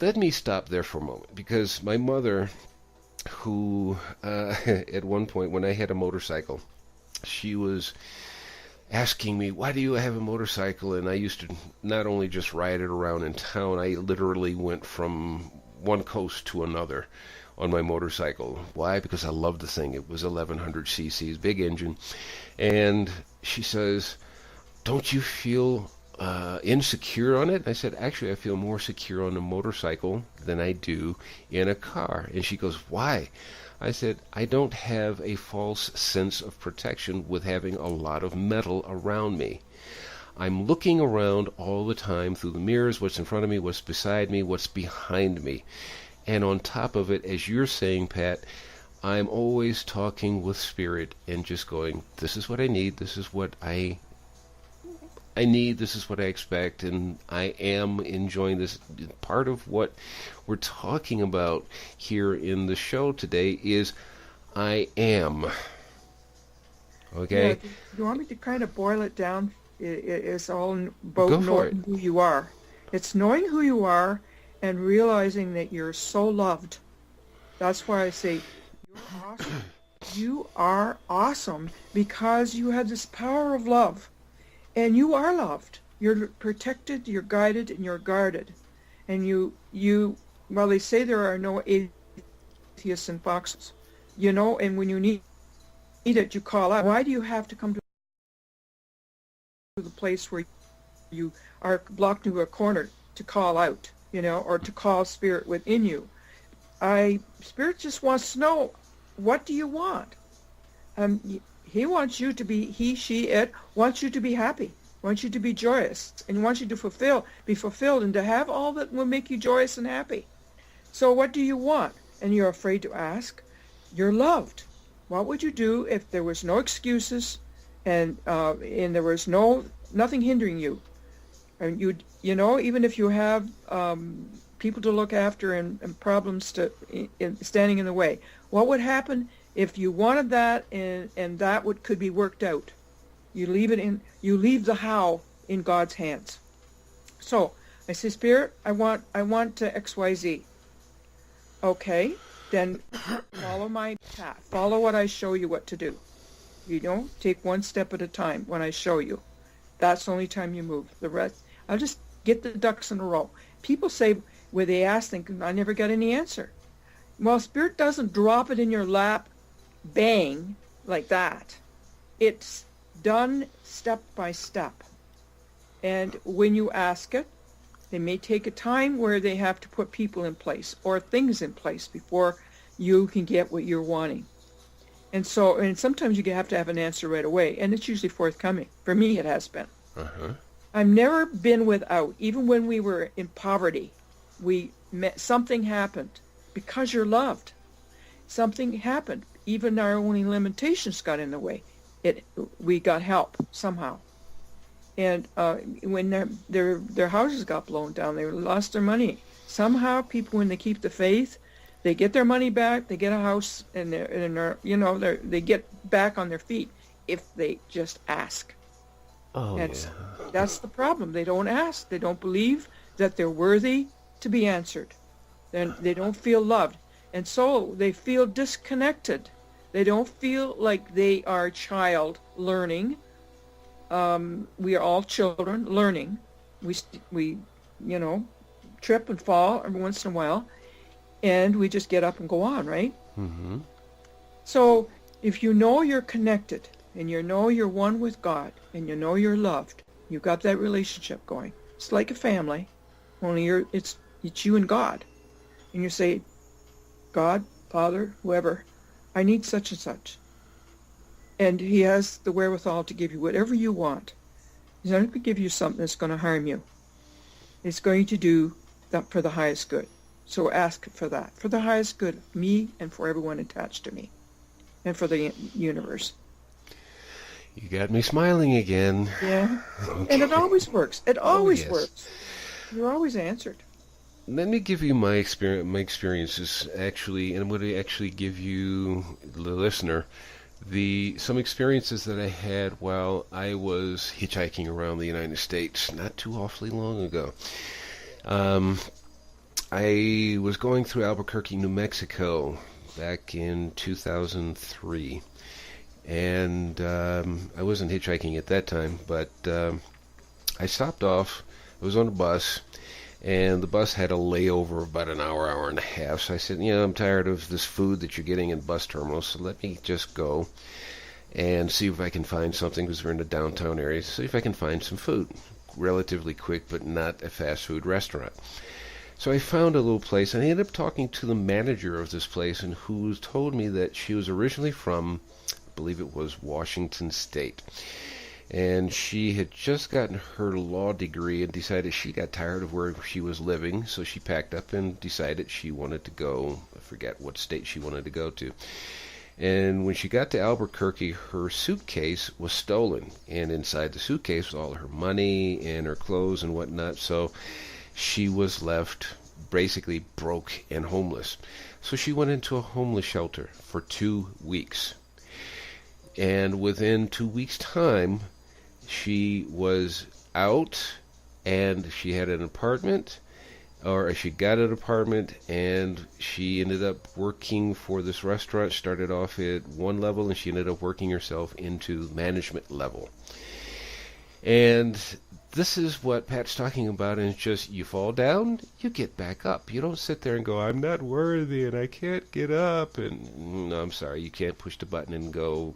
let me stop there for a moment, because my mother, who at one point when I had a motorcycle, she was asking me, why do you have a motorcycle? And I used to not only just ride it around in town, I literally went from one coast to another on my motorcycle. Why? Because I loved the thing. It was 1100 cc's, big engine. And she says, don't you feel insecure on it? I said, actually, I feel more secure on a motorcycle than I do in a car. And she goes, why? I said, I don't have a false sense of protection with having a lot of metal around me. I'm looking around all the time through the mirrors, what's in front of me, what's beside me, what's behind me. And on top of it, as you're saying, Pat, I'm always talking with spirit and just going, this is what I need, this is what I need, this is what I expect, and I am enjoying this. Part of what we're talking about here in the show today is I am. Okay? Yeah, you want me to kind of boil it down? It's all about knowing who you are. It's knowing who you are and realizing that you're so loved. That's why I say you're awesome. You are awesome because you have this power of love. And you are loved. You're protected, you're guided, and you're guarded. And well, they say there are no atheists in foxes. And when you need it, you call out. Why do you have to come to the place where you are blocked into a corner to call out, or to call spirit within you? Spirit just wants to know, what do you want? He wants you to be, he, she, it, wants you to be happy, wants you to be joyous, and wants you to be fulfilled, and to have all that will make you joyous and happy. So what do you want? And you're afraid to ask. You're loved. What would you do if there was no excuses and there was nothing hindering you? And you know, even if you have people to look after and problems standing in the way, what would happen if you wanted that and that could be worked out? You leave the how in God's hands. So I say, Spirit, I want XYZ. Okay, then follow my path. Follow what I show you what to do. You know, take one step at a time when I show you. That's the only time you move. The rest, I'll just get the ducks in a row. People say, where they ask, think, I never got any answer. Well, Spirit doesn't drop it in your lap, bang, like that. It's done step by step. And when you ask it, they may take a time where they have to put people in place or things in place before you can get what you're wanting. And sometimes you have to have an answer right away, and it's usually forthcoming. For me, it has been. Uh-huh. I've never been without. Even when we were in poverty, something happened because you're loved. Something happened. Even our own limitations got in the way. We got help somehow. And when their houses got blown down, they lost their money. Somehow, people, when they keep the faith, they get their money back. They get a house, and they get back on their feet if they just ask. Oh, yeah. That's the problem. They don't ask. They don't believe that they're worthy to be answered. Then they don't feel loved, and so they feel disconnected. They don't feel like they are a child learning. We are all children learning. We trip and fall every once in a while, and we just get up and go on, right? Mm-hmm. So if you know you're connected, and you know you're one with God, and you know you're loved, you've got that relationship going. It's like a family, only it's you and God. And you say, God, Father, whoever, I need such and such. And he has the wherewithal to give you whatever you want. He's not going to give you something that's going to harm you. It's going to do that for the highest good. So ask for that, for the highest good of me and for everyone attached to me, and for the universe. You got me smiling again. Yeah. Okay. And it always works. It always works. You're always answered. Let me give you my experiences, actually, and I'm going to actually give you, the listener, some experiences that I had while I was hitchhiking around the United States not too awfully long ago. I was going through Albuquerque, New Mexico back in 2003, and I wasn't hitchhiking at that time, but I stopped off. I was on a bus, and the bus had a layover of about an hour and a half. So I said, I'm tired of this food that you're getting in bus terminals, so let me just go and see if I can find something, because we're in the downtown area, see if I can find some food. Relatively quick, but not a fast food restaurant. So I found a little place, and I ended up talking to the manager of this place, and who told me that she was originally from, I believe it was Washington State. And she had just gotten her law degree and decided she got tired of where she was living, so she packed up and decided she wanted to go, I forget what state she wanted to go to. And when she got to Albuquerque, her suitcase was stolen, and inside the suitcase was all her money and her clothes and whatnot, so she was left basically broke and homeless. So she went into a homeless shelter for 2 weeks. And within 2 weeks' time, she was out, and she had an apartment, or she got an apartment, and she ended up working for this restaurant. Started off at one level, and she ended up working herself into management level. And this is what Pat's talking about, and it's just, you fall down, you get back up. You don't sit there and go, I'm not worthy, and I can't get up, and no, I'm sorry, you can't push the button and go,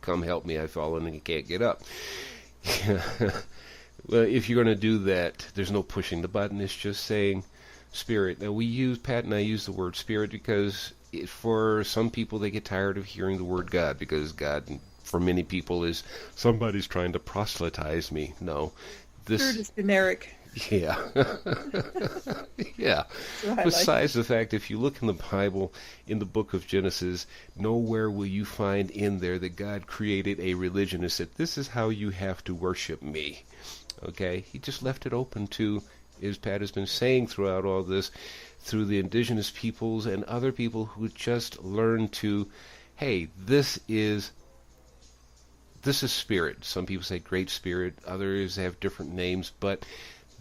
come help me, I've fallen and you can't get up. Well, if you're going to do that, there's no pushing the button, it's just saying spirit. Now, Pat and I use the word spirit because for some people, they get tired of hearing the word God, because God for many people is somebody's trying to proselytize me. No, this Spirit is generic. yeah. Yeah. Besides the fact, if you look in the Bible, in the book of Genesis, nowhere will you find in there that God created a religion and said, this is how you have to worship me. Okay? He just left it open to, as Pat has been saying throughout all this, through the indigenous peoples and other people who just learned to, hey, this is spirit. Some people say great spirit, others have different names, but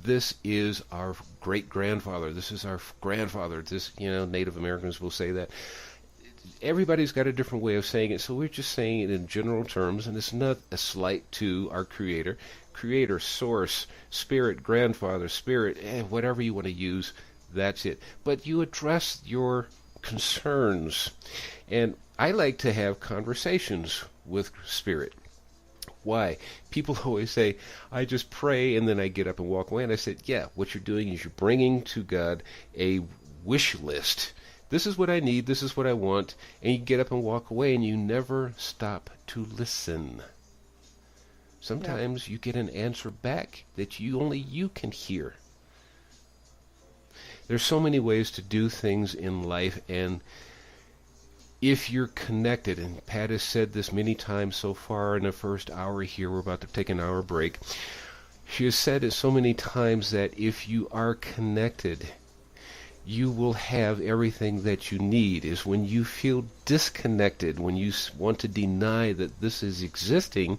this is our great-grandfather. This is our grandfather. This, Native Americans will say that. Everybody's got a different way of saying it, so we're just saying it in general terms, and it's not a slight to our Creator. Creator, source, spirit, grandfather, spirit, whatever you want to use, that's it. But you address your concerns. And I like to have conversations with spirit. Why? People always say, I just pray and then I get up and walk away. And I said, yeah, what you're doing is you're bringing to God a wish list. This is what I need, this is what I want. And you get up and walk away and you never stop to listen. Sometimes you get an answer back that only you can hear. There's so many ways to do things in life, and if you're connected, and Pat has said this many times so far in the first hour here, we're about to take an hour break. She has said it so many times that if you are connected, you will have everything that you need. Is when you feel disconnected, when you want to deny that this is existing,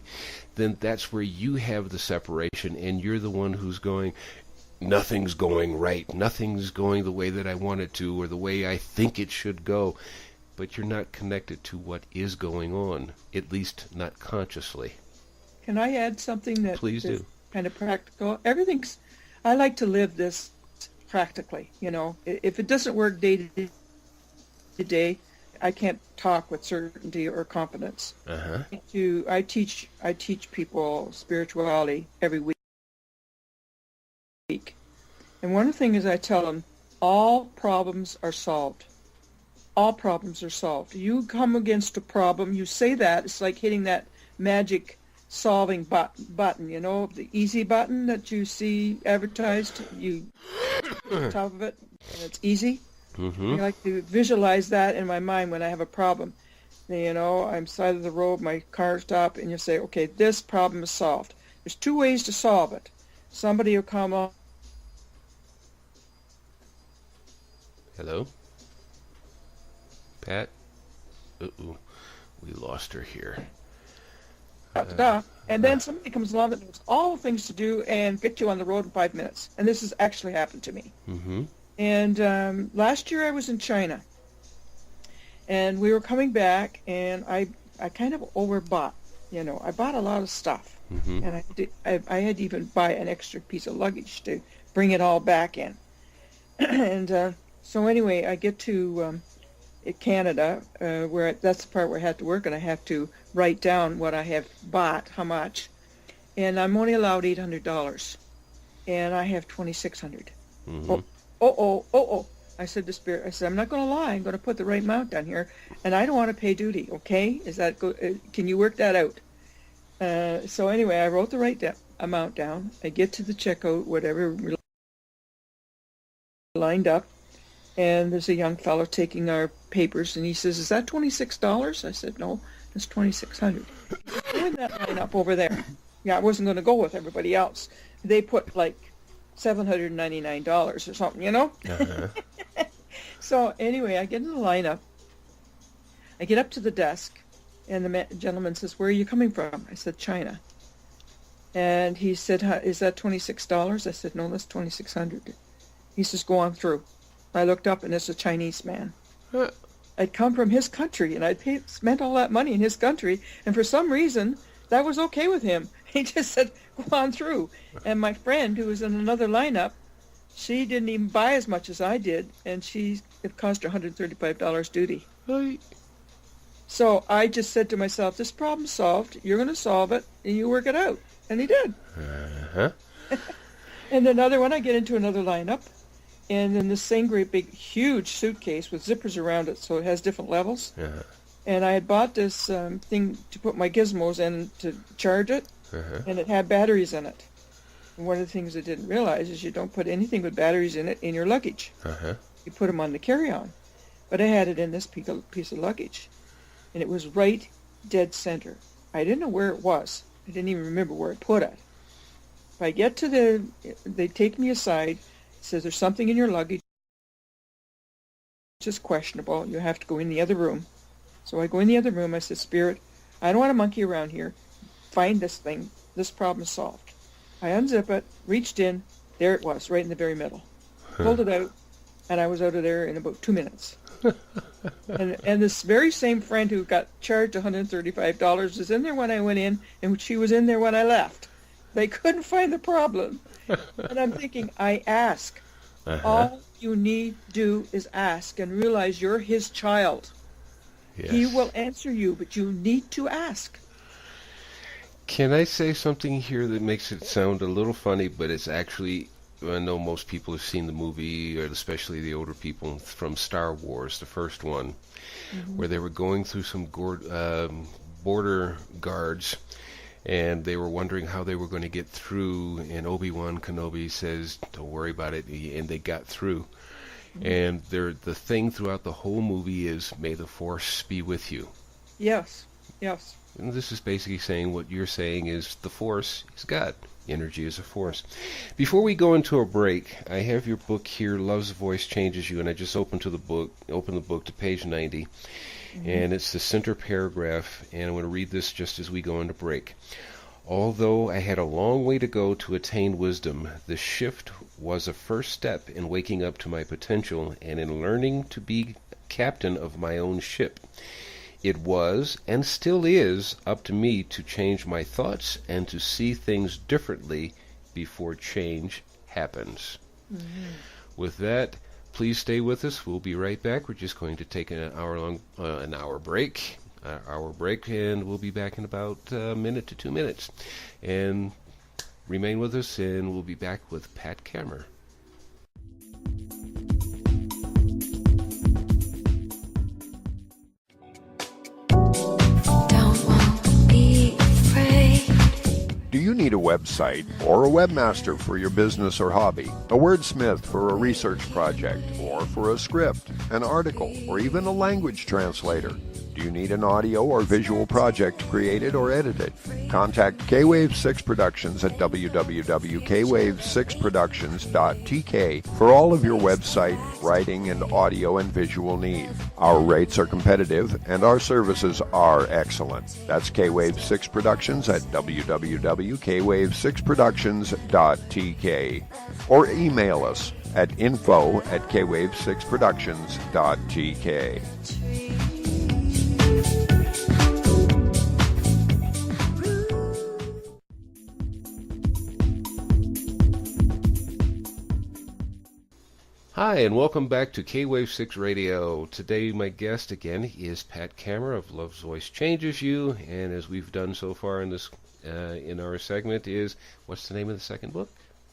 then that's where you have the separation, and you're the one who's going, nothing's going right, nothing's going the way that I want it to, or the way I think it should go. But you're not connected to what is going on, at least not consciously. Can I add something that Please is do. kind of practical? I like to live this practically, If it doesn't work day to day, I can't talk with certainty or confidence. I teach people spirituality every week. And one of the things I tell them, all problems are solved. All problems are solved. You come against a problem, you say that, it's like hitting that magic solving button, the easy button that you see advertised, you on top of it, and it's easy. I like to visualize that in my mind when I have a problem. I'm side of the road, my car stopped, and you say, okay, this problem is solved. There's two ways to solve it. Somebody will come up. Hello? Pat? Uh-oh. We lost her here. And then somebody comes along that knows all the things to do and get you on the road in 5 minutes. And this has actually happened to me. And last year I was in China. And we were coming back, and I kind of overbought. I bought a lot of stuff. And I had to even buy an extra piece of luggage to bring it all back in. And so anyway, I get to Canada, where that's the part where I have to work, and I have to write down what I have bought, how much, and I'm only allowed $800, and I have $2,600. I said to Spirit, I'm not going to lie, I'm going to put the right amount down here, and I don't want to pay duty. Okay, can you work that out? So anyway, I wrote the right amount down. I get to the checkout, whatever, lined up. And there's a young fellow taking our papers, and he says, is that $26? I said, no, it's $2,600. Go in that line up over there. Yeah, I wasn't going to go with everybody else. They put like $799 or something, So anyway, I get in the lineup. I get up to the desk, and the gentleman says, where are you coming from? I said, China. And he said, is that $26? I said, no, that's $2,600. He says, go on through. I looked up, and it's a Chinese man. I'd come from his country, and I'd spent all that money in his country, and for some reason, that was okay with him. He just said, go on through. And my friend, who was in another lineup, she didn't even buy as much as I did, and it cost her $135 duty. So I just said to myself, this problem's solved, you're going to solve it, and you work it out. And he did. And another one, I get into another lineup, and then the same great big huge suitcase with zippers around it, so it has different levels. And I had bought this thing to put my gizmos in to charge it, Uh-huh. and it had batteries in it. And one of the things I didn't realize is you don't put anything with batteries in it in your luggage. Uh-huh. You put them on the carry-on. But I had it in this piece of luggage, and it was right dead center. I didn't know where it was. I didn't even remember where I put it. If I get to they take me aside, says there's something in your luggage, which is questionable. You have to go in the other room. So I go in the other room. I said, Spirit, I don't want to monkey around here. Find this thing. This problem is solved. I unzip it, reached in. There it was, right in the very middle. Pulled it out, and I was out of there in about 2 minutes. and this very same friend who got charged $135 is in there when I went in, and she was in there when I left. They couldn't find the problem. And I'm thinking, I ask. Uh-huh. All you need to do is ask and realize you're his child. Yes. He will answer you, but you need to ask. Can I say something here that makes it sound a little funny, but it's actually, I know most people have seen the movie, or especially the older people, from Star Wars, the first one, where they were going through some border guards, and they were wondering how they were going to get through, and Obi-Wan Kenobi says, don't worry about it, and they got through. And the thing throughout the whole movie is, may the Force be with you. Yes, yes. And this is basically saying what you're saying is the Force is God. Energy is a force. Before we go into a break, I have your book here, Love's Voice Changes You, and I just open the book to page 90, and it's the center paragraph, and I'm going to read this just as we go into break. Although I had a long way to go to attain wisdom, the shift was a first step in waking up to my potential and in learning to be captain of my own ship. It was, and still is, up to me to change my thoughts and to see things differently before change happens. With that, please stay with us. We'll be right back. We're just going to take an hour break, and we'll be back in about a minute to 2 minutes. And remain with us, and we'll be back with Pat Kammer. Do you need a website or a webmaster for your business or hobby, a wordsmith for a research project, or for a script, an article, or even a language translator? Do you need an audio or visual project created or edited? Contact K-Wave 6 Productions at www.kwave6productions.tk for all of your website, writing, and audio and visual needs. Our rates are competitive and our services are excellent. That's K-Wave 6 Productions at www.kwave6productions.tk or email us at info@kwave6productions.tk. Hi, and welcome back to K-Wave 6 Radio. Today my guest again is Pat Kammer of Love's Voice Changes You, and as we've done so far in this in our segment is, what's the name of the second book?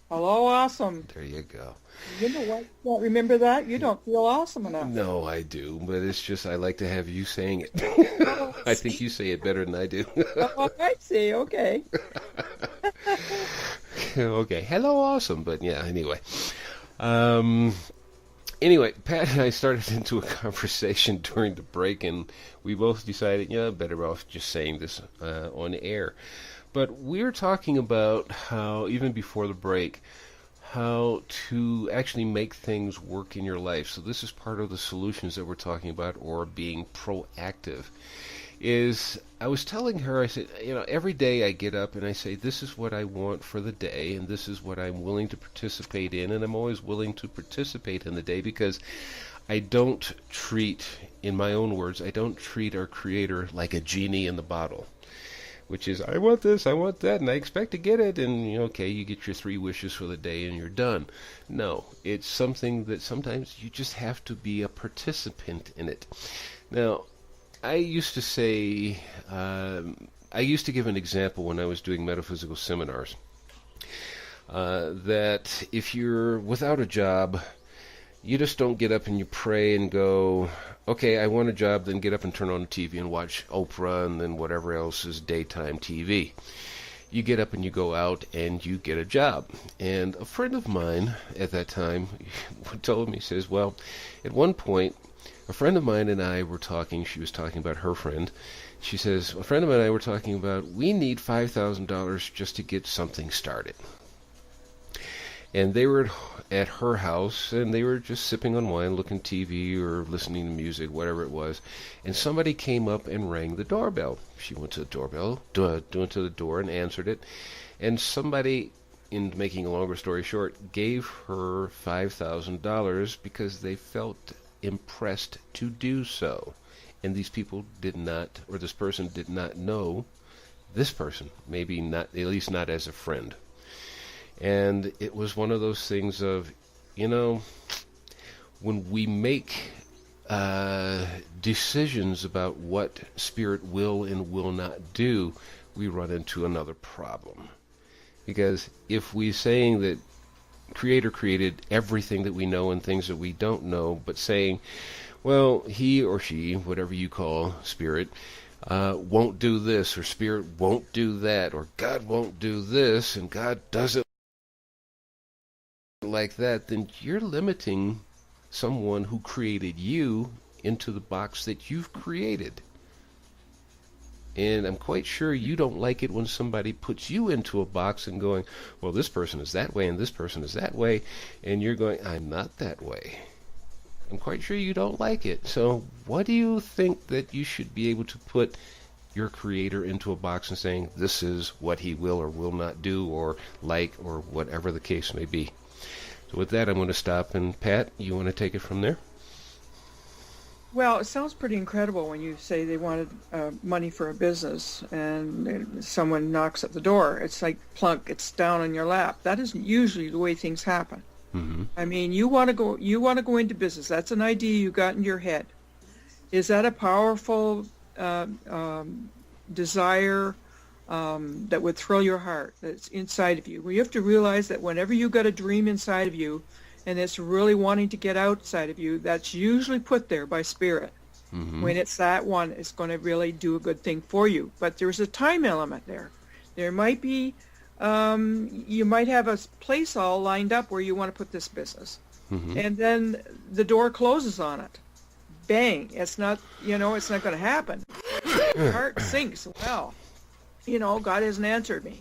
Hello, awesome. There you go. You know what? You don't remember that? You don't feel awesome enough. No, I do, but it's just I like to have you saying it. I think you say it better than I do. Oh, I see. Okay. Okay, hello, awesome, but yeah, anyway. Anyway, Pat and I started into a conversation during the break, and we both decided, better off just saying this on air. But we were talking about how, even before the break, how to actually make things work in your life. So this is part of the solutions that we're talking about, or being proactive. I was telling her, I said, every day I get up and I say, this is what I want for the day, and this is what I'm willing to participate in, and I'm always willing to participate in the day because I don't treat, in my own words, I don't treat our Creator like a genie in the bottle, which is, I want this, I want that, and I expect to get it, and, okay, you get your 3 wishes for the day and you're done. No, it's something that sometimes you just have to be a participant in it. Now, I used to say, I used to give an example when I was doing metaphysical seminars, that if you're without a job, You just don't get up and you pray and go, okay, I want a job, then get up and turn on the TV and watch Oprah and then whatever else is daytime TV. You get up and you go out and you get a job. And a friend of mine at that time told me, says, well, at one point, a friend of mine and I were talking, she was talking about her friend. She says, a friend of mine and I were talking about, we need $5,000 just to get something started. And they were at her house, and they were just sipping on wine, looking TV or listening to music, whatever it was. And somebody came up and rang the doorbell. She went to the doorbell, went to the door and answered it. And somebody, in making a longer story short, gave her $5,000 because they felt impressed to do so. And these people did not, or this person did not know this person, maybe not, at least not as a friend. And it was one of those things of, when we make decisions about what Spirit will and will not do, we run into another problem. Because if we're saying that Creator created everything that we know and things that we don't know, but saying, well, he or she, whatever you call Spirit, won't do this, or Spirit won't do that, or God won't do this, and God does it like that, then you're limiting someone who created you into the box that you've created. And I'm quite sure you don't like it when somebody puts you into a box and going, well, this person is that way and this person is that way, and you're going, I'm not that way. I'm quite sure you don't like it. So what do you think that you should be able to put your Creator into a box and saying, this is what he will or will not do, or like, or whatever the case may be? So with that, I'm going to stop. And Pat, you want to take it from there? Well, it sounds pretty incredible when you say they wanted money for a business and someone knocks at the door. It's like plunk, it's down on your lap. That isn't usually the way things happen. Mm-hmm. I mean, you want to go into business. That's an idea you got in your head. Is that a powerful desire that would thrill your heart, that's inside of you? Well, you have to realize that whenever you got a dream inside of you and it's really wanting to get outside of you, that's usually put there by Spirit. Mm-hmm. When it's that one, it's going to really do a good thing for you. But there's a time element there. There might be, you might have a place all lined up where you want to put this business. Mm-hmm. And then the door closes on it. Bang. It's not, it's not going to happen. Your heart sinks. Well, God hasn't answered me.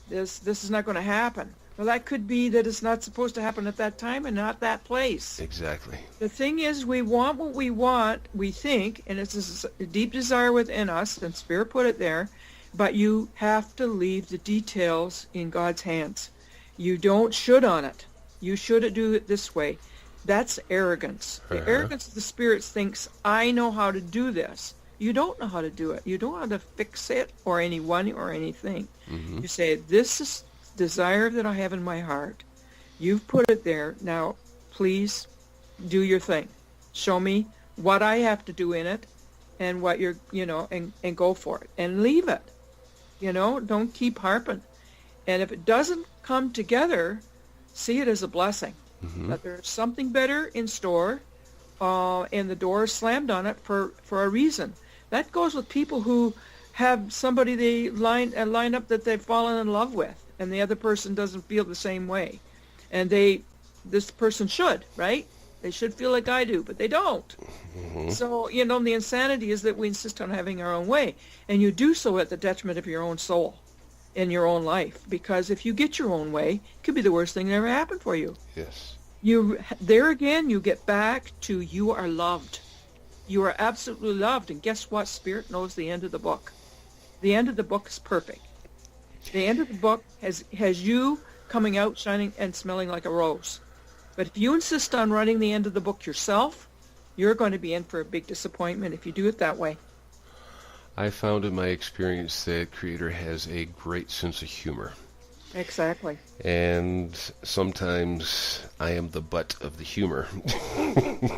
This is not going to happen. Well, that could be that it's not supposed to happen at that time and not that place. Exactly. The thing is, we want what we want, we think, and it's a deep desire within us, and Spirit put it there, but you have to leave the details in God's hands. You don't should on it. You should do it this way. That's arrogance. The arrogance of the Spirit thinks, I know how to do this. You don't know how to do it. You don't know how to fix it or anyone or anything. Mm-hmm. You say, this is desire that I have in my heart. You've put it there. Now, please do your thing. Show me what I have to do in it and what you're, and go for it. And leave it. Don't keep harping. And if it doesn't come together, see it as a blessing. Mm-hmm. That there's something better in store, and the door is slammed on it for a reason. That goes with people who have somebody they line up that they've fallen in love with, and the other person doesn't feel the same way. And this person should, right? They should feel like I do, but they don't. Mm-hmm. So, the insanity is that we insist on having our own way. And you do so at the detriment of your own soul in your own life. Because if you get your own way, it could be the worst thing that ever happened for you. Yes. There again, you get back to you are loved. You are absolutely loved. And guess what? Spirit knows the end of the book. The end of the book is perfect. The end of the book has you coming out shining and smelling like a rose. But if you insist on writing the end of the book yourself, you're going to be in for a big disappointment if you do it that way. I found in my experience that Creator has a great sense of humor. Exactly. And sometimes I am the butt of the humor.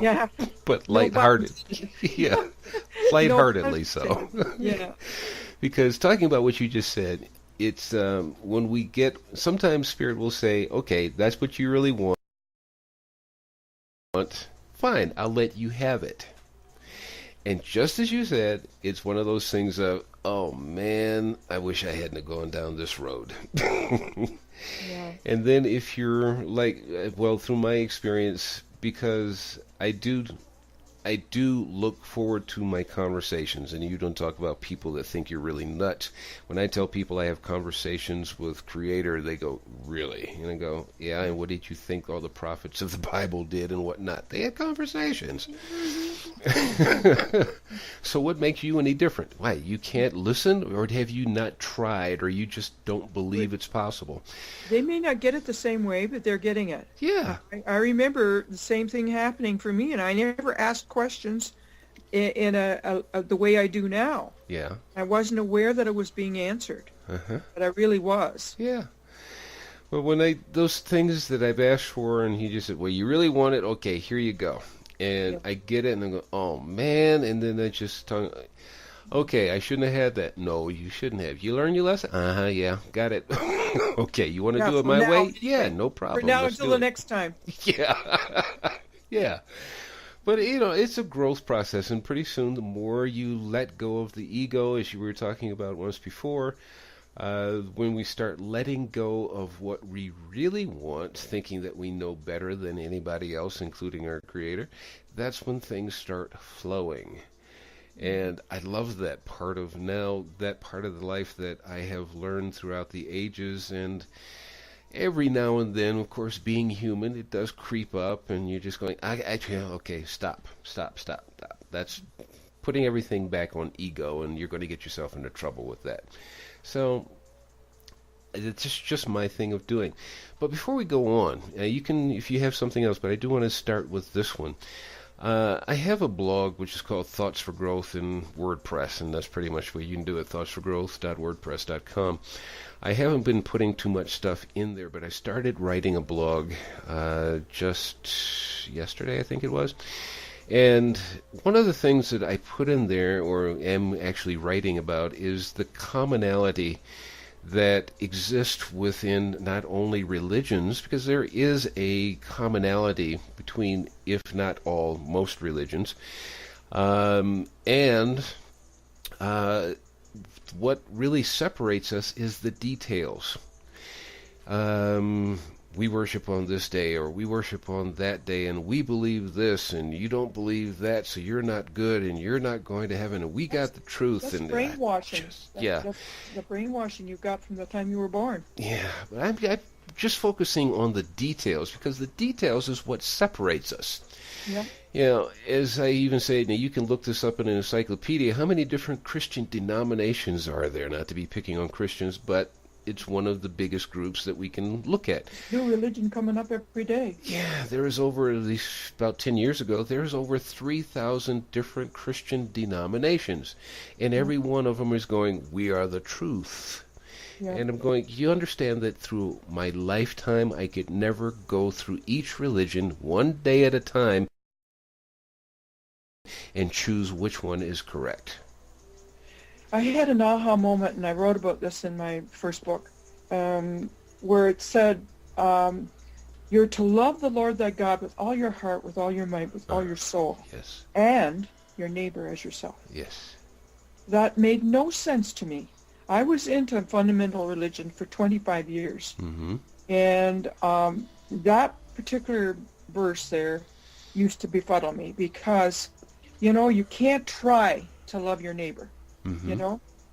Yeah. But lighthearted. Yeah. Lightheartedly so. Yeah. Because talking about what you just said, it's when we get, sometimes Spirit will say, okay, that's what you really want, fine, I'll let you have it. And just as you said, it's one of those things of, oh man, I wish I hadn't gone down this road. Yeah. And then if you're like, well, through my experience, because I do look forward to my conversations, and you don't talk about people that think you're really nuts. When I tell people I have conversations with Creator, they go, really? And I go, yeah, and what did you think all the prophets of the Bible did and whatnot? They had conversations. So what makes you any different? Why, you can't listen, or have you not tried, or you just don't believe it's possible? They may not get it the same way, but they're getting it. Yeah. I remember the same thing happening for me, and I never asked questions in the way I do now. Yeah. I wasn't aware that it was being answered, but I really was. Yeah. Well, when those things that I've asked for, and he just said, well, you really want it? Okay, here you go. And I get it, and I go, oh, man. And then I just, okay, I shouldn't have had that. No, you shouldn't have. You learned your lesson? Yeah, got it. Okay, you want to do it my way? Yeah, no problem. For now Let's until do the it. next time. Yeah. Yeah. But, it's a growth process, and pretty soon the more you let go of the ego, as you were talking about once before, when we start letting go of what we really want, thinking that we know better than anybody else, including our Creator, that's when things start flowing. And I love that part of the life that I have learned throughout the ages. And every now and then, of course, being human, it does creep up, and you're just going, okay, stop. That's putting everything back on ego, and you're going to get yourself into trouble with that. So it's just my thing of doing. But before we go on, you can, if you have something else, but I do want to start with this one. I have a blog which is called Thoughts for Growth in WordPress, and that's pretty much what you can do at thoughtsforgrowth.wordpress.com. I haven't been putting too much stuff in there, but I started writing a blog just yesterday, I think it was. And one of the things that I put in there, or am actually writing about, is the commonality that exists within not only religions, because there is a commonality between, if not all, most religions, and what really separates us is the details. We worship on this day, or we worship on that day, and we believe this, and you don't believe that, so you're not good, and you're not going to heaven, and we got the truth. That's and brainwashing. That's the brainwashing you got from the time you were born. Yeah, but I'm just focusing on the details, because the details is what separates us. Yeah. As I even say, now you can look this up in an encyclopedia. How many different Christian denominations are there? Not to be picking on Christians, but it's one of the biggest groups that we can look at. New religion coming up every day. Yeah, there is over, at least about 10 years ago, there's over 3,000 different Christian denominations. And every one of them is going, we are the truth. Yeah. And I'm going, you understand that through my lifetime, I could never go through each religion one day at a time and choose which one is correct. I had an aha moment, and I wrote about this in my first book, where it said, you're to love the Lord thy God with all your heart, with all your might, with all your soul, yes, and your neighbor as yourself. Yes. That made no sense to me. I was into fundamental religion for 25 years, and that particular verse there used to befuddle me, because, you can't try to love your neighbor.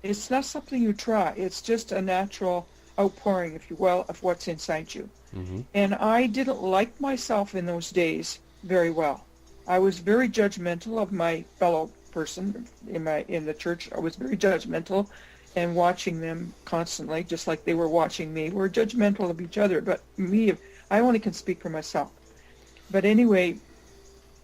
It's not something you try. It's just a natural outpouring, if you will, of what's inside you. And I didn't like myself in those days very well. I was very judgmental of my fellow person in the church. I was very judgmental, and watching them constantly, just like they were watching me. We're judgmental of each other, but me, I only can speak for myself. But anyway,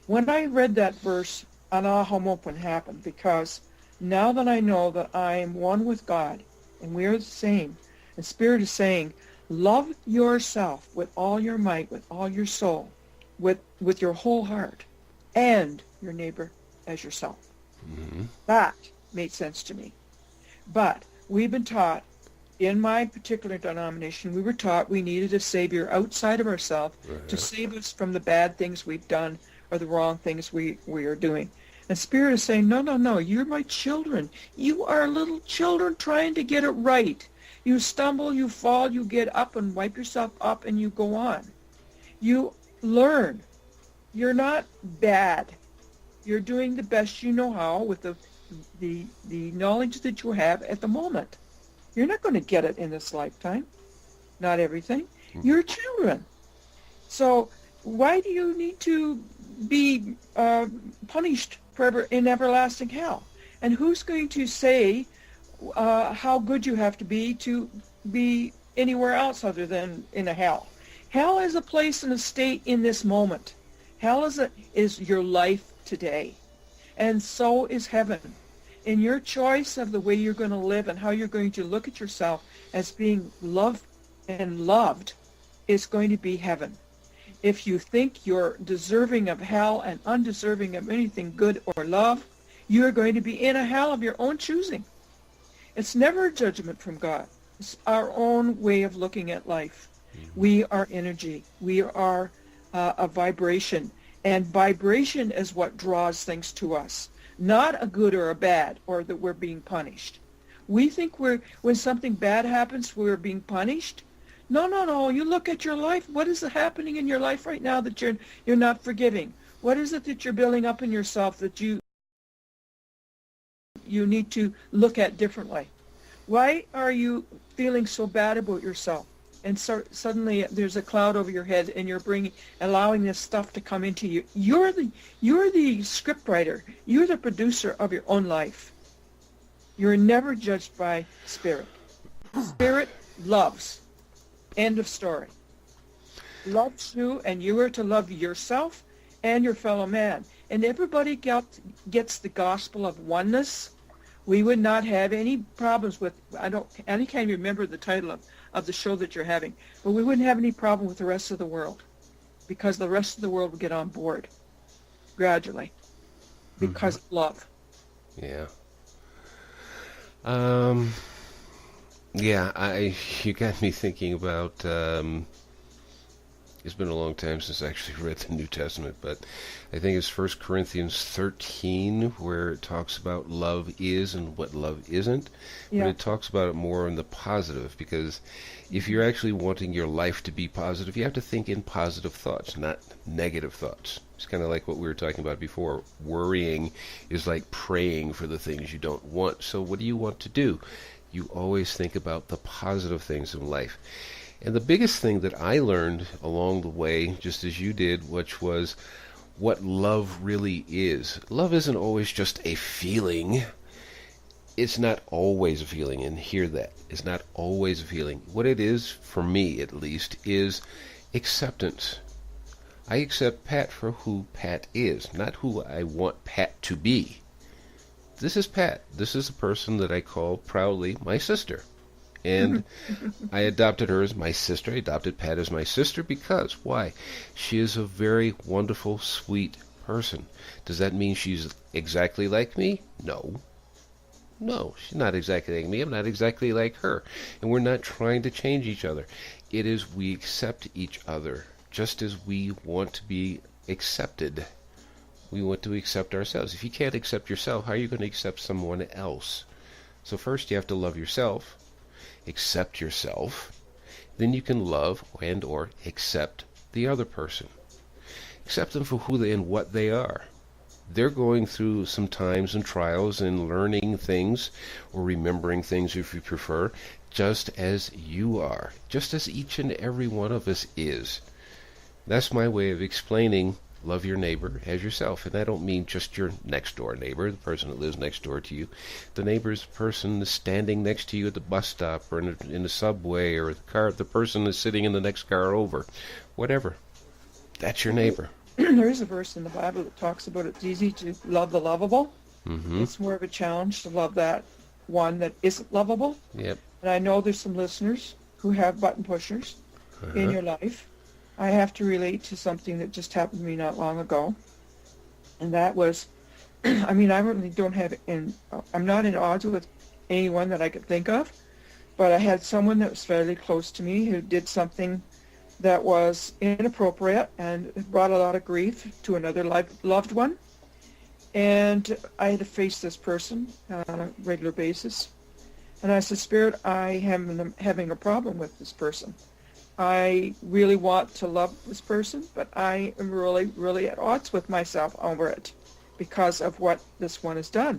when I read that verse, an aha moment happened, because now that I know that I am one with God, and we are the same, and Spirit is saying, love yourself with all your might, with all your soul, with your whole heart, and your neighbor as yourself. That made sense to me. But we've been taught, in my particular denomination, we were taught we needed a Savior outside of ourselves to save us from the bad things we've done, or the wrong things we are doing. And Spirit is saying, no, no, no, you're my children. You are little children trying to get it right. You stumble, you fall, you get up and wipe yourself up, and you go on. You learn. You're not bad. You're doing the best you know how with the knowledge that you have at the moment. You're not going to get it in this lifetime. Not everything. You're children. So why do you need to be punished forever in everlasting hell? And who's going to say how good you have to be anywhere else other than in a hell? Hell is a place and a state in this moment. Hell is your life today. And so is heaven. In your choice of the way you're going to live and how you're going to look at yourself as being loved and loved is going to be heaven. If you think you're deserving of hell and undeserving of anything good or love, you are going to be in a hell of your own choosing. It's never a judgment from God. It's our own way of looking at life. We are energy. We are a vibration. And vibration is what draws things to us, not a good or a bad, or that we're being punished. We think when something bad happens, we're being punished. No, no, no. You look at your life. What is happening in your life right now that you're not forgiving? What is it that you're building up in yourself that you need to look at differently? Why are you feeling so bad about yourself? And so suddenly there's a cloud over your head, and you're allowing this stuff to come into you. You're the scriptwriter. You're the producer of your own life. You're never judged by Spirit. Spirit loves. End of story. Loves you, and you are to love yourself and your fellow man. And everybody gets the gospel of oneness. We would not have any problems with, I can't even remember the title of the show that you're having, but we wouldn't have any problem with the rest of the world, because the rest of the world would get on board gradually because of love. Yeah. Yeah, you got me thinking about, it's been a long time since I actually read the New Testament, but I think it's 1 Corinthians 13 where it talks about love is and what love isn't. Yeah. But it talks about it more in the positive, because if you're actually wanting your life to be positive, you have to think in positive thoughts, not negative thoughts. It's kind of like what we were talking about before. Worrying is like praying for the things you don't want. So what do you want to do? You always think about the positive things in life. And the biggest thing that I learned along the way, just as you did, which was what love really is. Love isn't always just a feeling. It's not always a feeling, and hear that. It's not always a feeling. What it is, for me at least, is acceptance. I accept Pat for who Pat is, not who I want Pat to be. This is Pat. This is a person that I call proudly my sister. And I adopted her as my sister. I adopted Pat as my sister because, why? She is a very wonderful, sweet person. Does that mean she's exactly like me? No. No, she's not exactly like me. I'm not exactly like her. And we're not trying to change each other. It is we accept each other just as we want to be accepted. We want to accept ourselves. If you can't accept yourself, how are you going to accept someone else? So first you have to love yourself. Accept yourself, then you can love and or accept the other person. Accept them for who they and what they are. They're going through some times and trials and learning things or remembering things, if you prefer, just as you are, just as each and every one of us is. That's my way of explaining love your neighbor as yourself. And I don't mean just your next door neighbor, the person that lives next door to you. The neighbor is the person that's standing next to you at the bus stop or in the subway, or the person that's sitting in the next car over. Whatever. That's your neighbor. There is a verse in the Bible that talks about it's easy to love the lovable. Mm-hmm. It's more of a challenge to love that one that isn't lovable. Yep. And I know there's some listeners who have button pushers in your life. I have to relate to something that just happened to me not long ago. And that was, I really don't have, I'm not in odds with anyone that I could think of, but I had someone that was fairly close to me who did something that was inappropriate and it brought a lot of grief to another loved one. And I had to face this person on a regular basis. And I said, Spirit, I am having a problem with this person. I really want to love this person, but I am really, really at odds with myself over it because of what this one has done.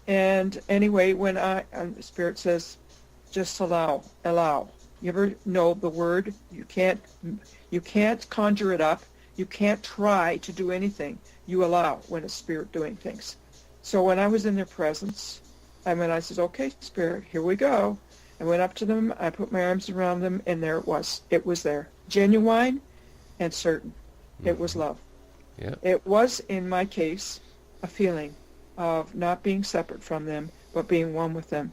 And anyway, when the Spirit says, just allow. You ever know the word? You can't conjure it up. You can't try to do anything. You allow when it's Spirit doing things. So when I was in their presence, I said, okay, Spirit, here we go. I went up to them, I put my arms around them, and there it was. It was there. Genuine and certain. Mm-hmm. It was love. Yeah. It was, in my case, a feeling of not being separate from them, but being one with them.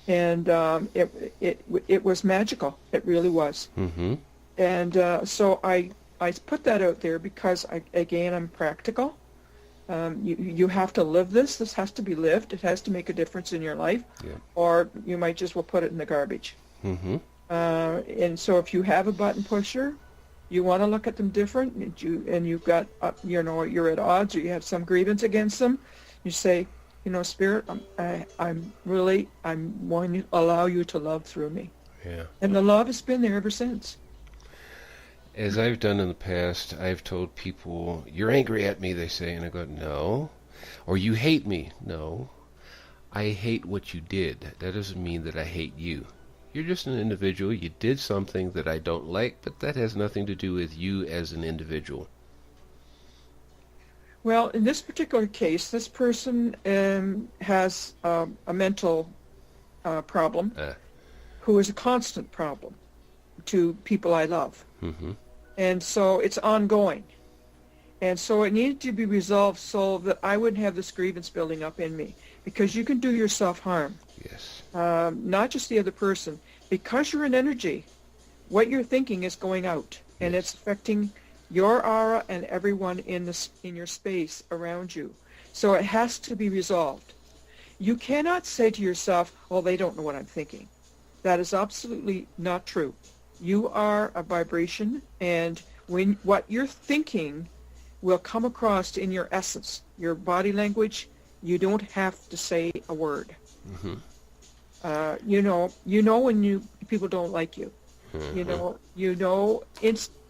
And it was magical. It really was. Mm-hmm. And so I put that out there because, I'm practical. You have to live this. This has to be lived. It has to make a difference in your life. Yeah. Or you might just well put it in the garbage. Mm-hmm. And so if you have a button pusher, you want to look at them different, and you've got, you're at odds or you have some grievance against them, you say, Spirit, I'm wanting to allow you to love through me. Yeah. And the love has been there ever since. As I've done in the past, I've told people, you're angry at me, they say, and I go, no. Or you hate me. No. I hate what you did. That doesn't mean that I hate you. You're just an individual. You did something that I don't like, but that has nothing to do with you as an individual. Well, in this particular case, this person has a mental problem who is a constant problem to people I love. Mm-hmm. And so it's ongoing. And so it needed to be resolved so that I wouldn't have this grievance building up in me. Because you can do yourself harm. Yes. Not just the other person. Because you're an energy, what you're thinking is going out. And it's affecting your aura and everyone in your space around you. So it has to be resolved. You cannot say to yourself, oh, they don't know what I'm thinking. That is absolutely not true. You are a vibration, and when what you're thinking will come across in your essence, your body language. You don't have to say a word. Mm-hmm. You know when people don't like you. Mm-hmm.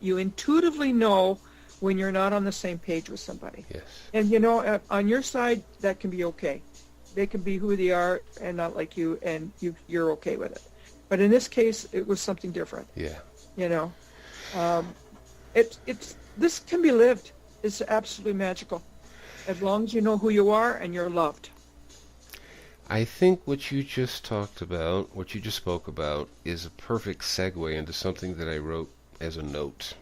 You intuitively know when you're not on the same page with somebody. Yes. And on your side, that can be okay. They can be who they are and not like you, and you're okay with it. But in this case, it was something different. Yeah. This can be lived. It's absolutely magical, as long as you know who you are and you're loved. I think what you just talked about, what you just spoke about, is a perfect segue into something that I wrote as a note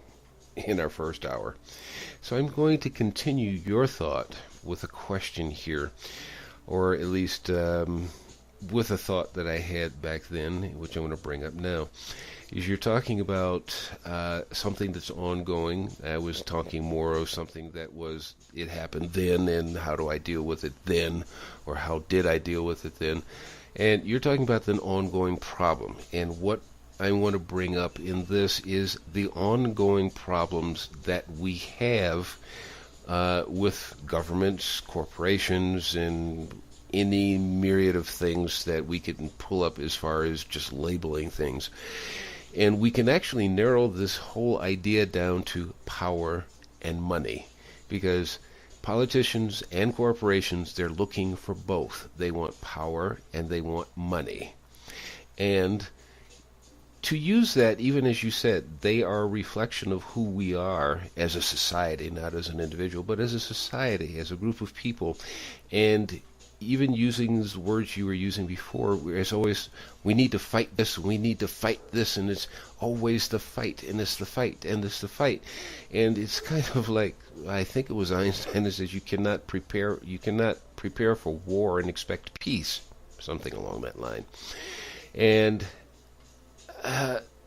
in our first hour. So I'm going to continue your thought with a question here, or at least with a thought that I had back then, which I'm going to bring up now. Is you're talking about something that's ongoing. I was talking more of something that it happened then, and how do I deal with it then, or how did I deal with it then? And you're talking about an ongoing problem. And what I want to bring up in this is the ongoing problems that we have with governments, corporations, and any myriad of things that we can pull up as far as just labeling things. And we can actually narrow this whole idea down to power and money, because politicians and corporations, they're looking for both. They want power and they want money. And to use that, even as you said, they are a reflection of who we are as a society, not as an individual, but as a society, as a group of people. And even using the words you were using before, it's always, we need to fight this, we need to fight this, and it's always the fight, and it's the fight, and it's the fight. And it's kind of like, I think it was Einstein that says you cannot prepare for war and expect peace, something along that line. And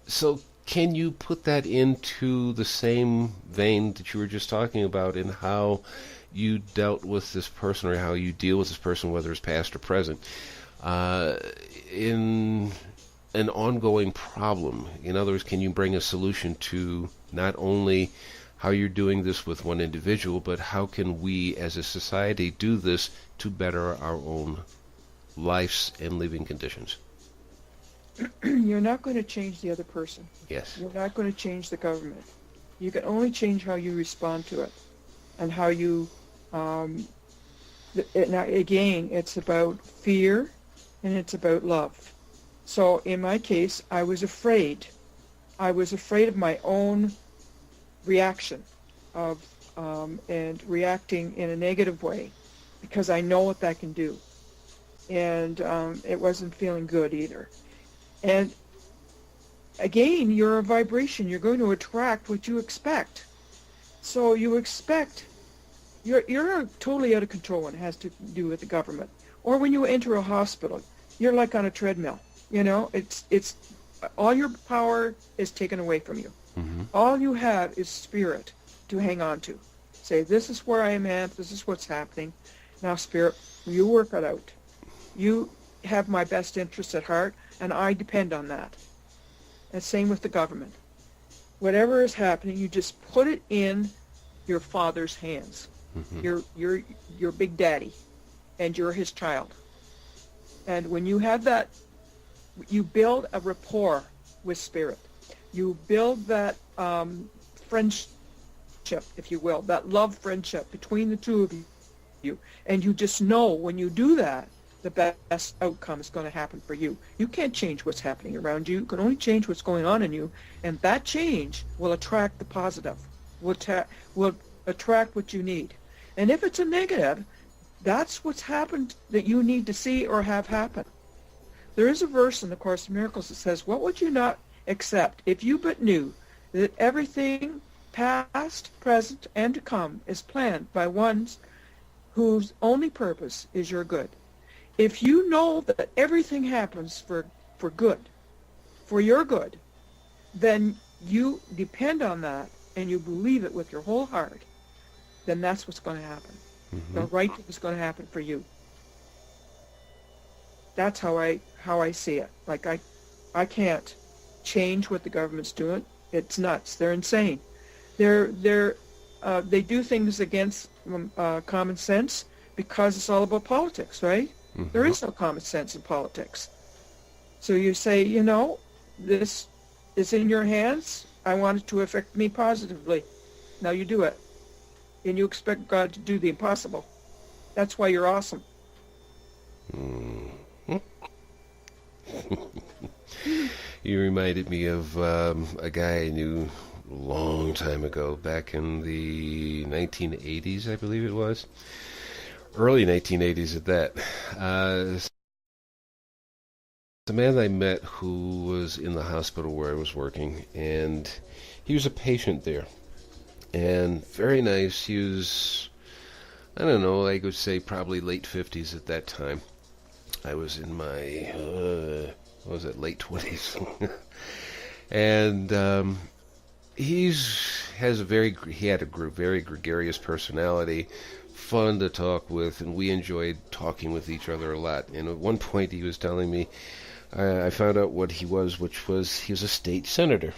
so can you put that into the same vein that you were just talking about in how you dealt with this person, or how you deal with this person, whether it's past or present, in an ongoing problem? In other words, can you bring a solution to not only how you're doing this with one individual, but how can we as a society do this to better our own lives and living conditions? You're not going to change the other person. Yes. You're not going to change the government. You can only change how you respond to it and how you, now again, it's about fear and it's about love. So in my case, I was afraid. I was afraid of my own reaction of and reacting in a negative way because I know what that can do. And it wasn't feeling good either. And again, you're a vibration. You're going to attract what you expect. So you expect, you're totally out of control when it has to do with the government. Or when you enter a hospital, you're like on a treadmill. You know, it's all your power is taken away from you. Mm-hmm. All you have is spirit to hang on to. Say, this is where I am at. This is what's happening. Now, spirit, you work it out. You have my best interests at heart, and I depend on that. And same with the government. Whatever is happening, you just put it in your Father's hands. Mm-hmm. Your big daddy, and you're his child. And when you have that, you build a rapport with spirit. You build that friendship, if you will, that love friendship between the two of you. And you just know when you do that, the best outcome is going to happen for you. You can't change what's happening around you. You can only change what's going on in you. And that change will attract the positive, will attract what you need. And if it's a negative, that's what's happened that you need to see or have happen. There is a verse in the Course in Miracles that says, what would you not accept if you but knew that everything past, present, and to come is planned by ones whose only purpose is your good? If you know that everything happens for good, for your good, then you depend on that and you believe it with your whole heart, then that's what's going to happen. Mm-hmm. The right thing is going to happen for you. That's how I see it. Like I can't change what the government's doing. It's nuts. They're insane. They do things against common sense because it's all about politics, right? Mm-hmm. There is no common sense in politics. So you say, you know, this is in your hands. I want it to affect me positively. Now you do it. And you expect God to do the impossible. That's why you're awesome. Mm-hmm. You reminded me of a guy I knew a long time ago, back in the 1980s, I believe it was. Early 1980s at that. The man I met who was in the hospital where I was working, and he was a patient there. And very nice. He was, I don't know, I would say probably late 50s at that time. I was in my, late 20s. And he had a very gregarious personality, fun to talk with, and we enjoyed talking with each other a lot. And at one point he was telling me, I found out what he was, which was he was a state senator.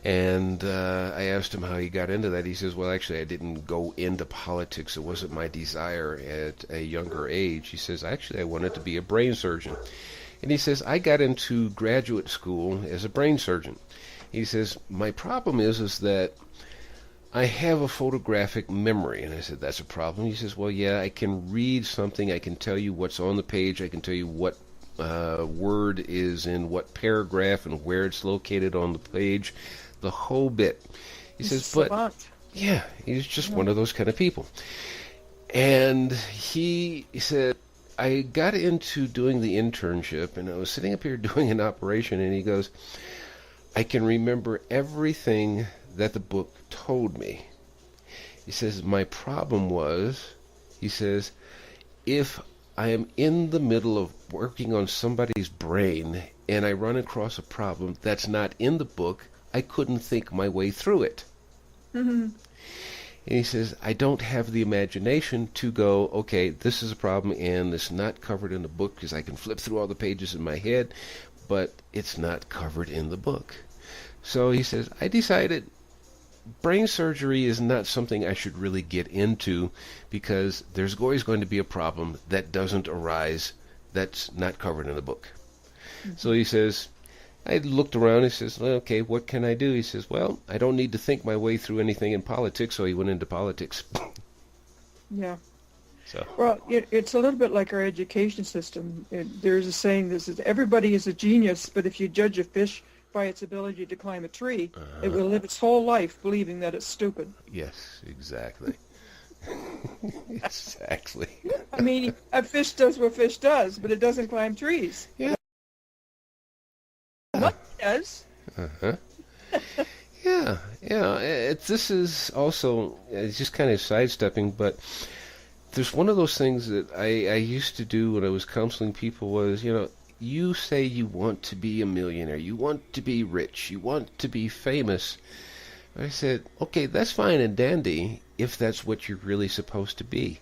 And I asked him how he got into that. He says, well, actually, I didn't go into politics. It wasn't my desire at a younger age. He says, actually, I wanted to be a brain surgeon. And he says, I got into graduate school as a brain surgeon. He says, my problem is that I have a photographic memory. And I said, that's a problem? He says, well, yeah, I can read something. I can tell you what's on the page. I can tell you what word is in what paragraph and where it's located on the page. The whole bit. He says, but yeah, he's just one of those kind of people. And he said, I got into doing the internship, and I was sitting up here doing an operation, and he goes, I can remember everything that the book told me. He says, my problem was, he says, if I am in the middle of working on somebody's brain and I run across a problem that's not in the book, I couldn't think my way through it. Mm-hmm. And he says, I don't have the imagination to go, okay, this is a problem and it's not covered in the book because I can flip through all the pages in my head, but it's not covered in the book. So he says, I decided brain surgery is not something I should really get into because there's always going to be a problem that doesn't arise that's not covered in the book. Mm-hmm. So he says, I looked around. He says, well, okay, what can I do? He says, well, I don't need to think my way through anything in politics, so he went into politics. Yeah. So. Well, it's a little bit like our education system. There's a saying that says, everybody is a genius, but if you judge a fish by its ability to climb a tree, it will live its whole life believing that it's stupid. Yes, exactly. Exactly. I mean, a fish does what fish does, but it doesn't climb trees. Yeah. What it does. Uh-huh. Yeah. This is also, it's just kind of sidestepping, but there's one of those things that I used to do when I was counseling people was, you say you want to be a millionaire, you want to be rich, you want to be famous. I said, okay, that's fine and dandy if that's what you're really supposed to be.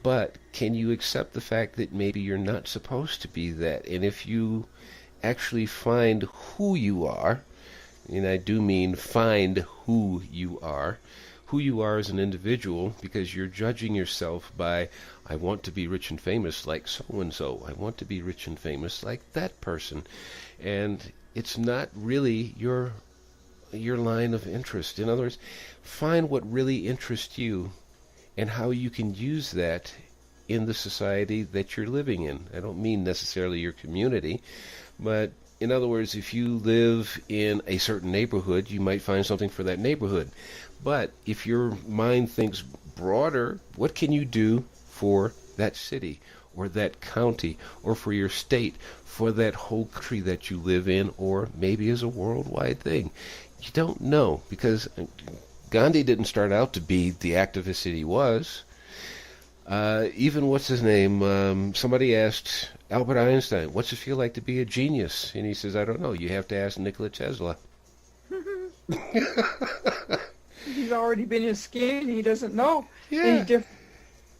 But can you accept the fact that maybe you're not supposed to be that? And if you actually find who you are, and I do mean find who you are as an individual, because you're judging yourself by, I want to be rich and famous like so-and-so. I want to be rich and famous like that person. And it's not really your line of interest. In other words, find what really interests you and how you can use that in the society that you're living in. I don't mean necessarily your community, but in other words, if you live in a certain neighborhood, you might find something for that neighborhood. But if your mind thinks broader, what can you do for that city or that county or for your state, for that whole country that you live in, or maybe as a worldwide thing? You don't know, because Gandhi didn't start out to be the activist that he was. Even what's his name? Somebody asked Albert Einstein, "What's it feel like to be a genius?" And he says, "I don't know. You have to ask Nikola Tesla." He's already been in his skin. He doesn't know Yeah. any different.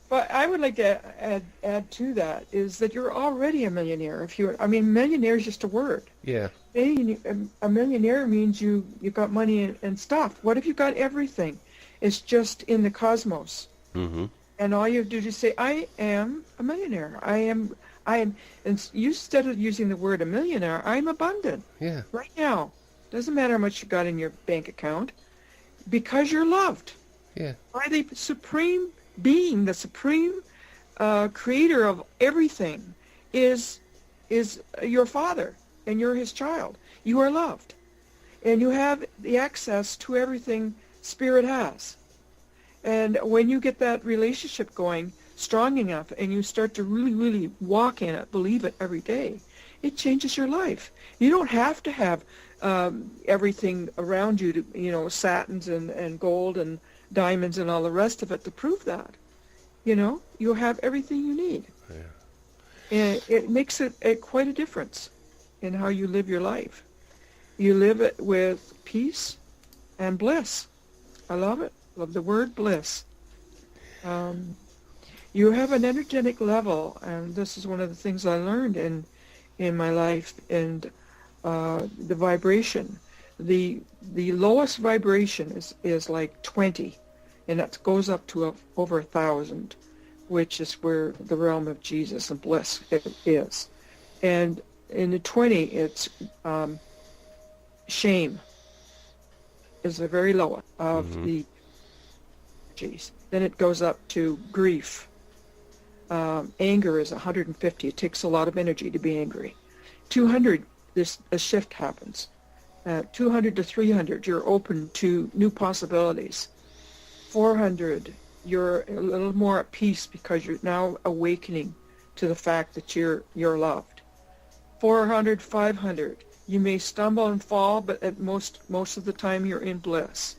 But I would like to add to that is that you're already a millionaire. Millionaire is just a word. Yeah. A millionaire means you got money and stuff. What if you got everything? It's just in the cosmos. Mm-hmm. And all you have to do is say, I am a millionaire. I am, and instead of using the word a millionaire, I'm abundant. Yeah. Right now. Doesn't matter how much you got in your bank account, because you're loved. Yeah. By the supreme being, the supreme creator of everything is your father, and you're his child. You are loved. And you have the access to everything Spirit has. And when you get that relationship going strong enough and you start to really, really walk in it, believe it every day, it changes your life. You don't have to have everything around you, to, satins and gold and diamonds and all the rest of it to prove that. You have everything you need. Yeah. And it makes it quite a difference in how you live your life. You live it with peace and bliss. I love it. Love the word bliss. You have an energetic level, and this is one of the things I learned in my life, and the vibration. The lowest vibration is like 20, and that goes up to over 1,000, which is where the realm of Jesus and bliss is. And in the 20, it's shame is the very lowest of the energies. Then it goes up to grief. Anger is 150. It takes a lot of energy to be angry. 200, a shift happens. 200 to 300, you're open to new possibilities. 400, you're a little more at peace because you're now awakening to the fact that you're loved. 400, 500, you may stumble and fall, but at most of the time you're in bliss.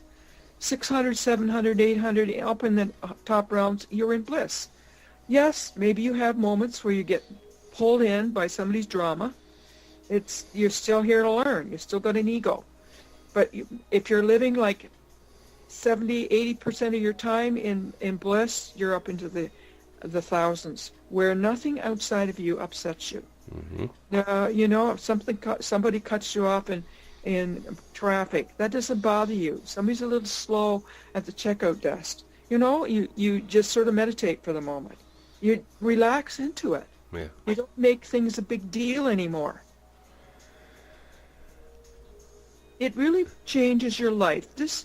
600, 700, 800, up in the top realms, you're in bliss. Yes, maybe you have moments where you get pulled in by somebody's drama. You're still here to learn. You've still got an ego. But if you're living like 70, 80% of your time in bliss, you're up into the thousands, where nothing outside of you upsets you. Mm-hmm. If somebody cuts you off in traffic, that doesn't bother you. Somebody's a little slow at the checkout desk. You just sort of meditate for the moment. You relax into it. Yeah. You don't make things a big deal anymore. It really changes your life. This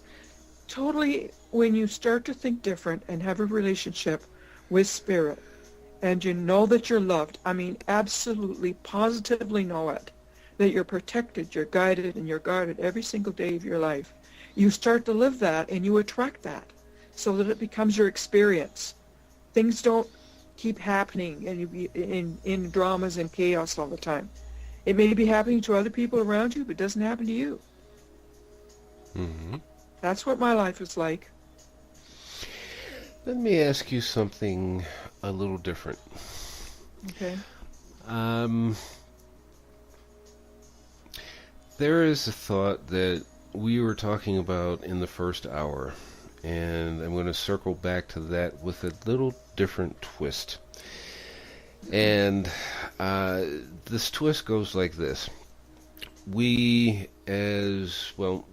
totally, when you start to think different and have a relationship with spirit, and you know that you're loved, I mean, absolutely, positively know it, that you're protected, you're guided, and you're guarded every single day of your life. You start to live that, and you attract that, so that it becomes your experience. Things don't keep happening and you be in dramas and chaos all the time. It may be happening to other people around you, but it doesn't happen to you. Mm-hmm. That's what my life is like. Let me ask you something a little different. Okay. There is a thought that we were talking about in the first hour, and I'm going to circle back to that with a little different twist. And this twist goes like this. We, as, well,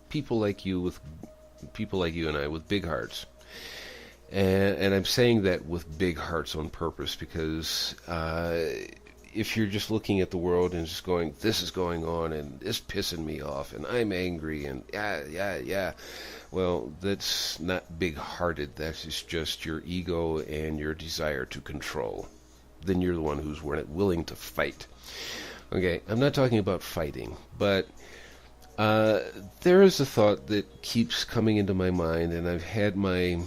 people like you and I with big hearts, and I'm saying that with big hearts on purpose, because if you're just looking at the world and just going, this is going on and it's pissing me off and I'm angry and yeah, well, that's not big-hearted. That's just your ego and your desire to control. Then you're the one who's willing to fight. Okay, I'm not talking about fighting, but there is a thought that keeps coming into my mind, and I've had my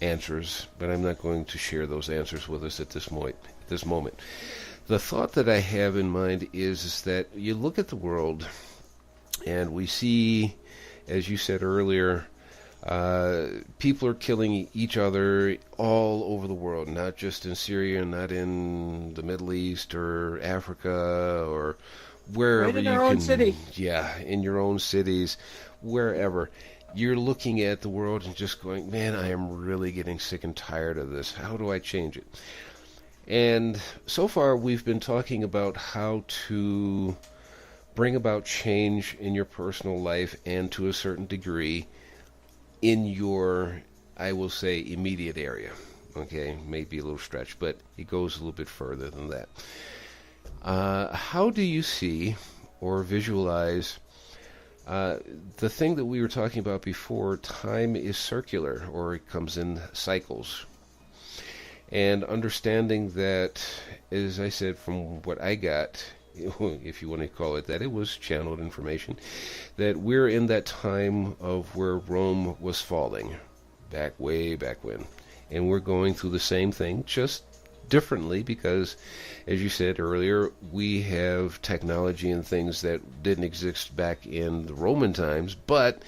answers, but I'm not going to share those answers with us at this moment. The thought that I have in mind is that you look at the world, and we see, as you said earlier, people are killing each other all over the world, not just in Syria, not in the Middle East or Africa or wherever right in our own city. Yeah, in your own cities, wherever. You're looking at the world and just going, man, I am really getting sick and tired of this. How do I change it? And so far we've been talking about how to bring about change in your personal life and to a certain degree in your, I will say, immediate area. Okay, maybe a little stretch, but it goes a little bit further than that. How do you see or visualize the thing that we were talking about before? Time is circular, or it comes in cycles. And understanding that, as I said, from what I got, if you want to call it that, it was channeled information, that we're in that time of where Rome was falling, way back when. And we're going through the same thing, just differently, because, as you said earlier, we have technology and things that didn't exist back in the Roman times, but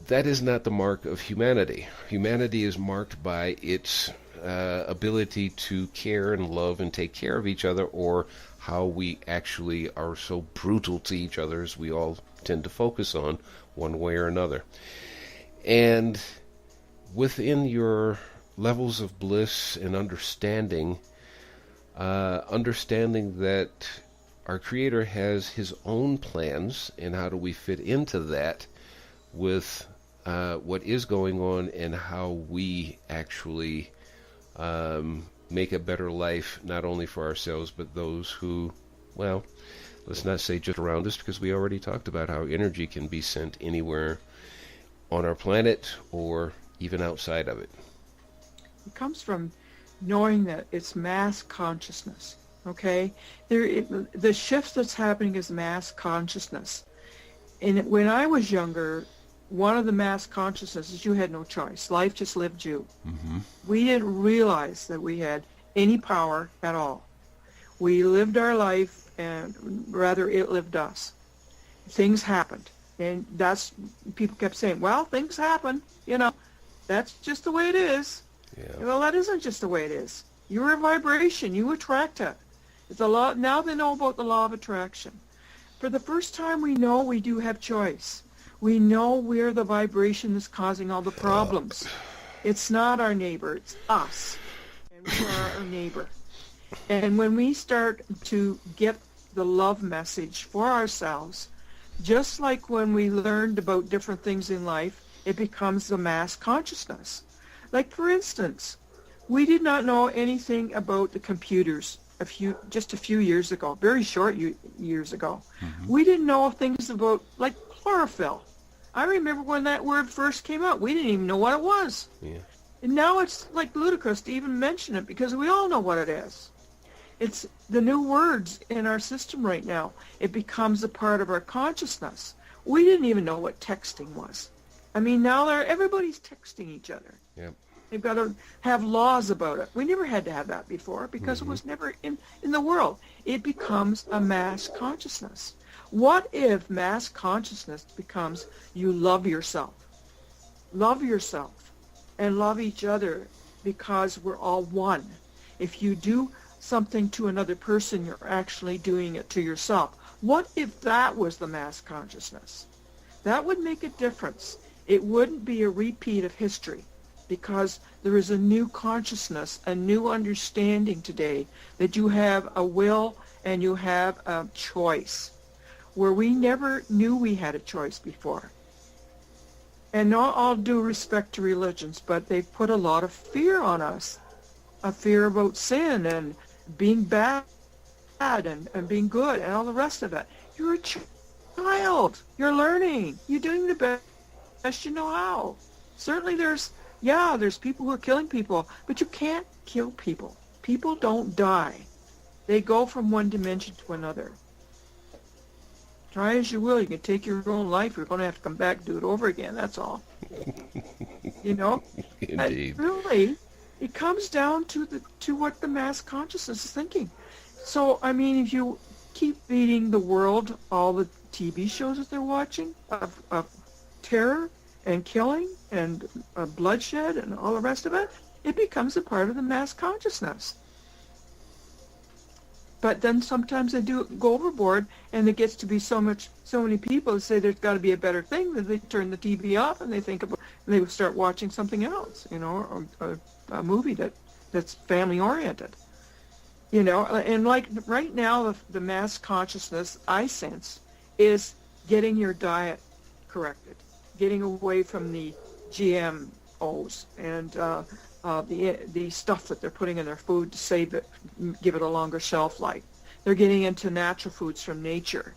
that is not the mark of humanity. Humanity is marked by its ability to care and love and take care of each other, or how we actually are so brutal to each other, as we all tend to focus on one way or another. And within your levels of bliss and understanding that our Creator has His own plans, and how do we fit into that with what is going on, and how we actually make a better life, not only for ourselves, but those who, well, let's not say just around us, because we already talked about how energy can be sent anywhere on our planet or even outside of it. It comes from knowing that it's mass consciousness, okay? The shift that's happening is mass consciousness. And when I was younger, one of the mass consciousnesses, you had no choice. Life just lived you. Mm-hmm. We didn't realize that we had any power at all. We lived our life, and rather it lived us. Things happened. And that's, people kept saying, well, things happen. That's just the way it is. Yeah. Well, that isn't just the way it is. You're a vibration. You attract it. It's a law. Now they know about the law of attraction. For the first time, we know we do have choice. We know we're the vibration that's causing all the problems. It's not our neighbor. It's us. And we are our neighbor. And when we start to get the love message for ourselves, just like when we learned about different things in life, it becomes the mass consciousness. Like, for instance, we did not know anything about the computers just a few years ago, very short years ago. Mm-hmm. We didn't know things about, like, chlorophyll. I remember when that word first came out, we didn't even know what it was. Yeah. And now it's like ludicrous to even mention it because we all know what it is. It's the new words in our system right now. It becomes a part of our consciousness. We didn't even know what texting was. I mean, now everybody's texting each other. Yep. They've got to have laws about it. We never had to have that before because it was never in the world. It becomes a mass consciousness. What if mass consciousness becomes you love yourself? Love yourself and love each other because we're all one. If you do something to another person, you're actually doing it to yourself. What if that was the mass consciousness? That would make a difference. It wouldn't be a repeat of history because there is a new consciousness, a new understanding today that you have a will and you have a choice where we never knew we had a choice before. And not all due respect to religions, but they've put a lot of fear on us, a fear about sin and being bad and being good and all the rest of it. You're a child. You're learning. You're doing the best you know how. Certainly there's people who are killing people, but you can't kill people. People don't die. They go from one dimension to another. Try as you will, you can take your own life. You're going to have to come back and do it over again. That's all. You know? Indeed. Really, it comes down to what the mass consciousness is thinking. So, I mean, if you keep feeding the world all the TV shows that they're watching of terror and killing and bloodshed and all the rest of it, it becomes a part of the mass consciousness. But then sometimes they do go overboard, and it gets to be so many people that say there's got to be a better thing that they turn the TV off and they start watching something else, you know, or a movie that's family oriented, you know. And like right now, the mass consciousness I sense is getting your diet corrected, getting away from the GMOs and the stuff that they're putting in their food to save it, give it a longer shelf life. They're getting into natural foods from nature.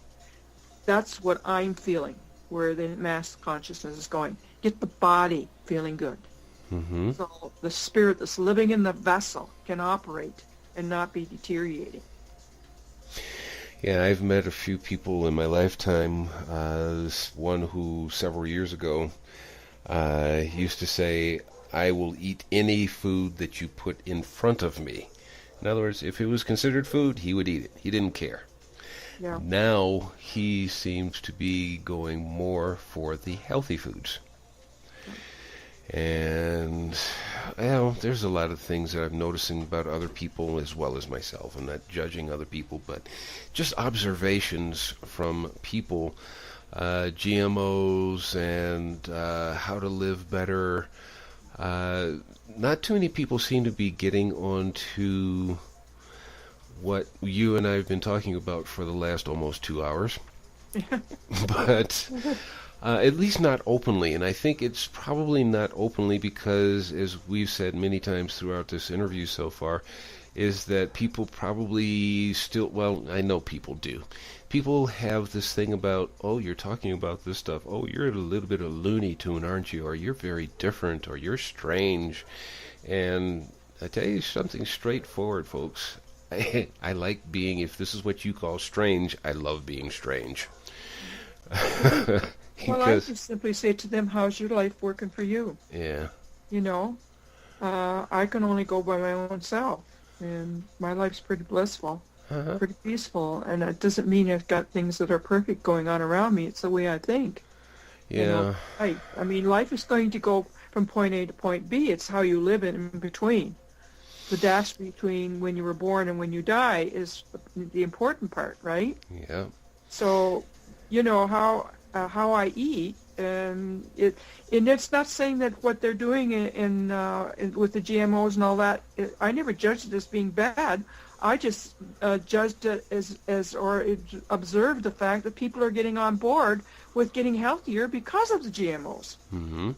That's what I'm feeling, where the mass consciousness is going. Get the body feeling good. Mm-hmm. So the spirit that's living in the vessel can operate and not be deteriorating. Yeah, I've met a few people in my lifetime. One who several years ago used to say, I will eat any food that you put in front of me. In other words, if it was considered food, he would eat it. He didn't care. Yeah. Now he seems to be going more for the healthy foods. And, well, there's a lot of things that I'm noticing about other people as well as myself. I'm not judging other people, but just observations from people, GMOs and how to live better. Not too many people seem to be getting on to what you and I have been talking about for the last almost 2 hours. But at least not openly. And I think it's probably not openly because, as we've said many times throughout this interview so far, is that people probably still, well, I know people do. People have this thing about, oh, you're talking about this stuff. Oh, you're a little bit of Looney Tune, aren't you? Or you're very different, or you're strange. And I tell you something straightforward, folks. I like being, if this is what you call strange, I love being strange. Well, I just simply say to them, how's your life working for you? Yeah. You know, I can only go by my own self, and my life's pretty blissful, pretty peaceful, and it doesn't mean I've got things that are perfect going on around me. It's the way I think. Yeah. You know, I mean, life is going to go from point A to point B. It's how you live in between. The dash between when you were born and when you die is the important part, right? Yeah. So, you know, how I eat, and it's not saying that what they're doing in with the GMOs and all that, I never judged it as being bad. I just judged it or observed the fact that people are getting on board with getting healthier because of the GMOs. Mm-hmm.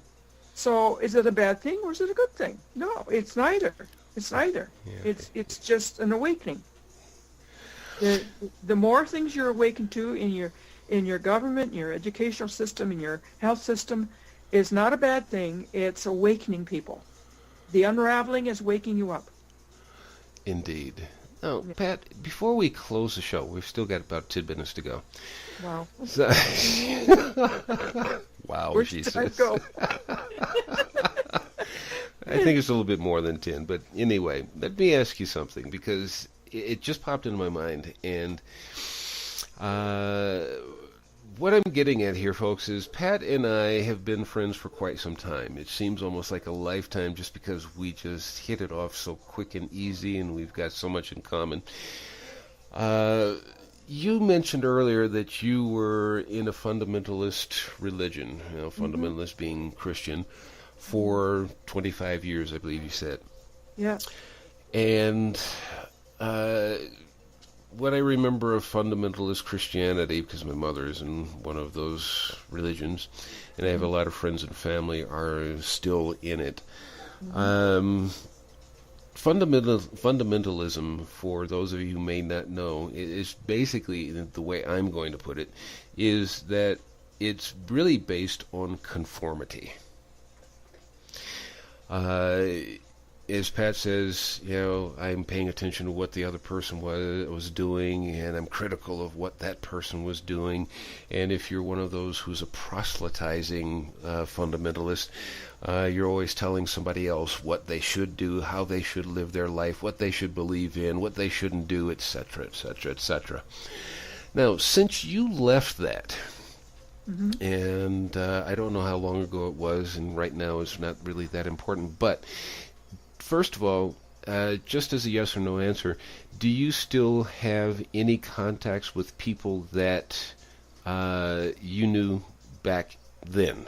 So is it a bad thing or is it a good thing? No, it's neither. It's neither. Yeah. It's just an awakening. The more things you're awakened to in your government, in your educational system, in your health system, is not a bad thing. It's awakening people. The unraveling is waking you up. Indeed. Now, Pat, before we close the show, we've still got about 10 minutes to go. Wow. So, wow, Where's she time says. go? I think it's a little bit more than 10, but anyway, let me ask you something, because it just popped into my mind, and what I'm getting at here, folks, is Pat and I have been friends for quite some time. It seems almost like a lifetime just because we just hit it off so quick and easy, and we've got so much in common. You mentioned earlier that you were in a fundamentalist religion, fundamentalist being Christian, for 25 years, I believe you said. Yeah. And what I remember of fundamentalist Christianity, because my mother is in one of those religions, and I have a lot of friends and family are still in it. Fundamentalism, for those of you who may not know, is basically, the way I'm going to put it, is that it's really based on conformity. As Pat says, I'm paying attention to what the other person was doing, and I'm critical of what that person was doing. And if you're one of those who's a proselytizing fundamentalist, you're always telling somebody else what they should do, how they should live their life, what they should believe in, what they shouldn't do, etc., etc., etc. Now, since you left that, and I don't know how long ago it was, and right now it's not really that important, but first of all, just as a yes or no answer, do you still have any contacts with people that you knew back then?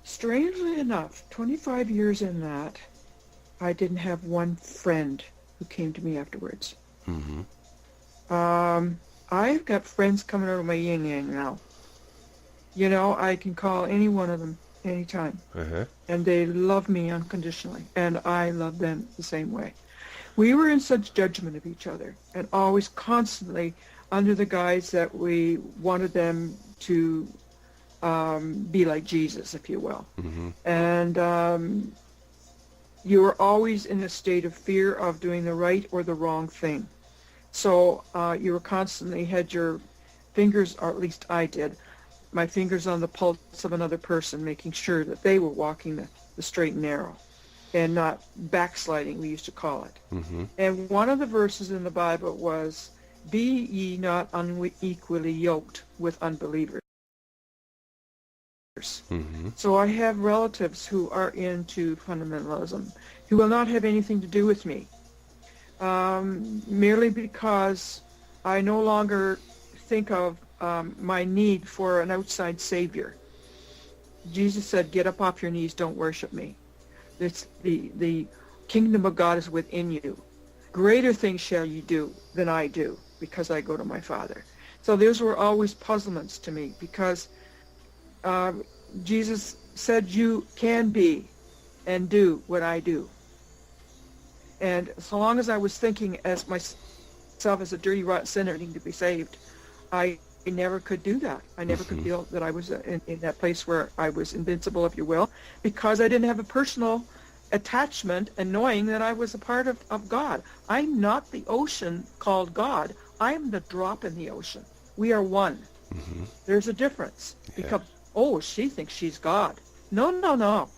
Strangely enough, 25 years in that, I didn't have one friend who came to me afterwards. Mm-hmm. I've got friends coming out of my yin-yang now. I can call any one of them anytime. Uh-huh. And they love me unconditionally, and I love them the same way. We were in such judgment of each other, and always constantly under the guise that we wanted them to be like Jesus, if you will. Mm-hmm. And you were always in a state of fear of doing the right or the wrong thing. So you were constantly had your fingers, or at least I did, my fingers on the pulse of another person, making sure that they were walking the straight and narrow and not backsliding, we used to call it. Mm-hmm. And one of the verses in the Bible was, "Be ye not unequally yoked with unbelievers." Mm-hmm. So I have relatives who are into fundamentalism who will not have anything to do with me, merely because I no longer think of my need for an outside savior. Jesus said, "Get up off your knees, don't worship me. It's the kingdom of God is within you. Greater things shall you do than I do, because I go to my Father." So those were always puzzlements to me, because Jesus said you can be and do what I do. And so long as I was thinking as myself as a dirty, rotten sinner needing to be saved, I never could do that. I never could feel that I was in that place where I was invincible, if you will, because I didn't have a personal attachment and knowing that I was a part of God. I'm not the ocean called God. I'm the drop in the ocean. We are one. Mm-hmm. There's a difference. Yeah. Because, she thinks she's God. No.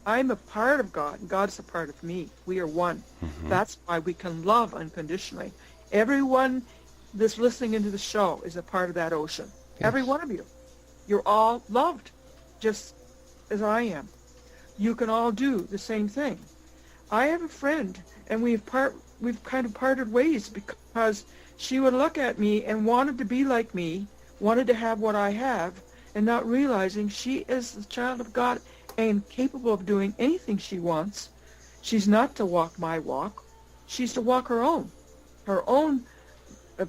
I'm a part of God, and God's a part of me. We are one. Mm-hmm. That's why we can love unconditionally. Everyone that's listening into the show is a part of that ocean. Yes. Every one of you. You're all loved, just as I am. You can all do the same thing. I have a friend, and we've kind of parted ways because she would look at me and wanted to be like me, wanted to have what I have, and not realizing she is the child of God and capable of doing anything she wants. She's not to walk my walk. She's to walk her own. her own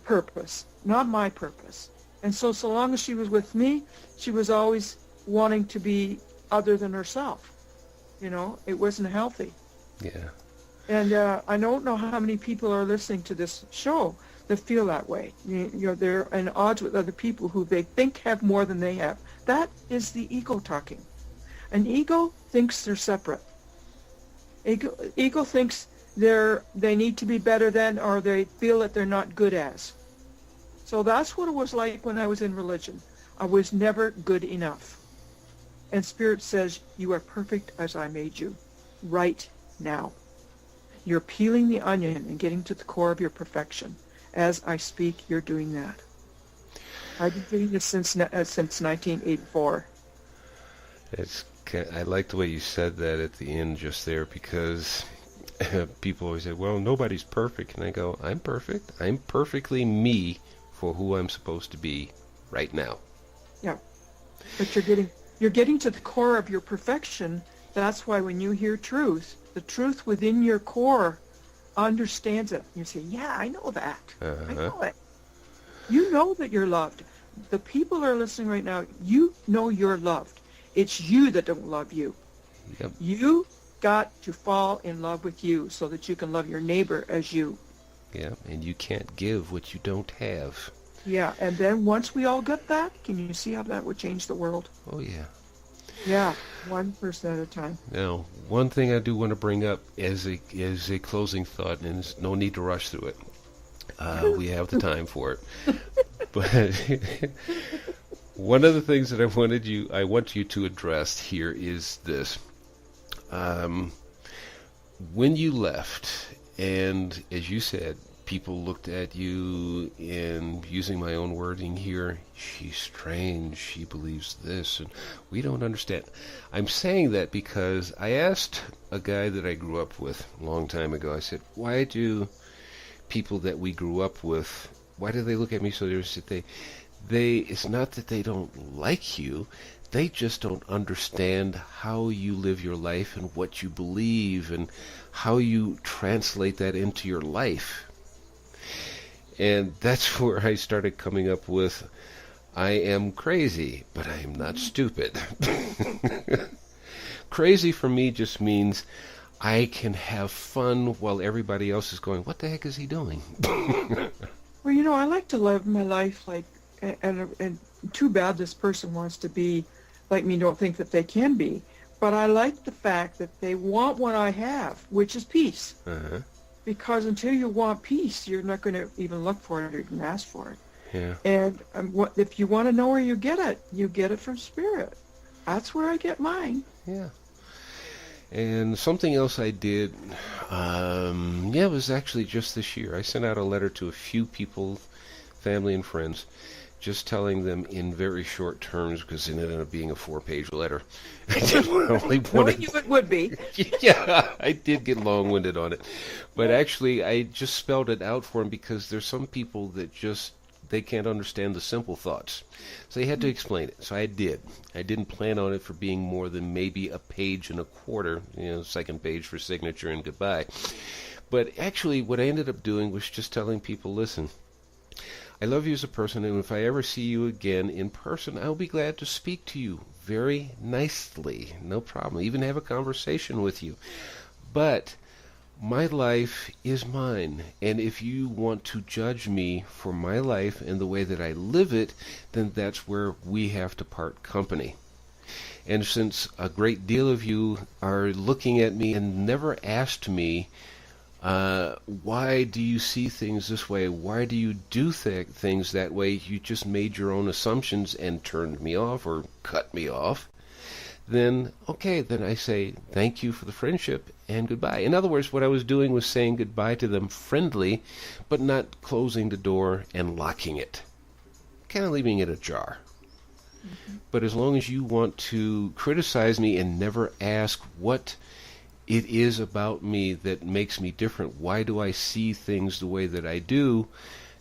purpose, not my purpose. And so long as she was with me, she was always wanting to be other than herself. It wasn't healthy. Yeah. And I don't know how many people are listening to this show that feel that way. They're in odds with other people who they think have more than they have. That is the ego talking. An ego thinks they're separate. Ego thinks they need to be better than, or they feel that they're not good as. So that's what it was like when I was in religion. I was never good enough. And Spirit says, you are perfect as I made you, right now. You're peeling the onion and getting to the core of your perfection. As I speak, you're doing that. I've been doing this since 1984. I like the way you said that at the end just there, because people always say, well, nobody's perfect. And I go, I'm perfect. I'm perfectly me for who I'm supposed to be right now. Yeah. But you're getting to the core of your perfection. That's why when you hear truth, the truth within your core understands it. You say, yeah, I know that. I know it. You know that you're loved. The people that are listening right now, you know you're loved. It's you that don't love you. Yep. You got to fall in love with you so that you can love your neighbor as you. Yeah, and you can't give what you don't have. Yeah, and then once we all get that, can you see how that would change the world? Oh, yeah. Yeah, one person at a time. Now, one thing I do want to bring up as a closing thought, and there's no need to rush through it. We have the time for it. But one of the things that I want you to address here is this. When you left, and as you said, people looked at you, and using my own wording here, she's strange, she believes this, and we don't understand. I'm saying that because I asked a guy that I grew up with a long time ago, I said, why do people that we grew up with, why do they look at me so seriously? It's not that they don't like you, they just don't understand how you live your life and what you believe and how you translate that into your life. And that's where I started coming up with, I am crazy, but I am not stupid. Crazy for me just means I can have fun while everybody else is going, what the heck is he doing? Well, I like to live my life like, and too bad this person wants to be like me, don't think that they can be. But I like the fact that they want what I have, which is peace. Uh-huh. Because until you want peace, you're not going to even look for it or even ask for it. Yeah. And if you want to know where you get it from Spirit. That's where I get mine. Yeah. And something else I did, it was actually just this year. I sent out a letter to a few people, family and friends, just telling them in very short terms, because it ended up being a 4-page letter. I did only Knowing you it would be. Yeah, I did get long-winded on it. But actually, I just spelled it out for them because there's some people that they can't understand the simple thoughts. So they had to explain it. So I did. I didn't plan on it for being more than maybe a page and a quarter, second page for signature and goodbye. But actually, what I ended up doing was just telling people, listen, I love you as a person, and if I ever see you again in person, I'll be glad to speak to you very nicely. No problem. Even have a conversation with you. But my life is mine, and if you want to judge me for my life and the way that I live it, then that's where we have to part company. And since a great deal of you are looking at me and never asked me, why do you see things this way? Why do you do things that way? You just made your own assumptions and turned me off or cut me off. Then, okay, then I say thank you for the friendship and goodbye. In other words, what I was doing was saying goodbye to them friendly, but not closing the door and locking it. Kind of leaving it ajar. Mm-hmm. But as long as you want to criticize me and never ask what it is about me that makes me different, why do I see things the way that I do,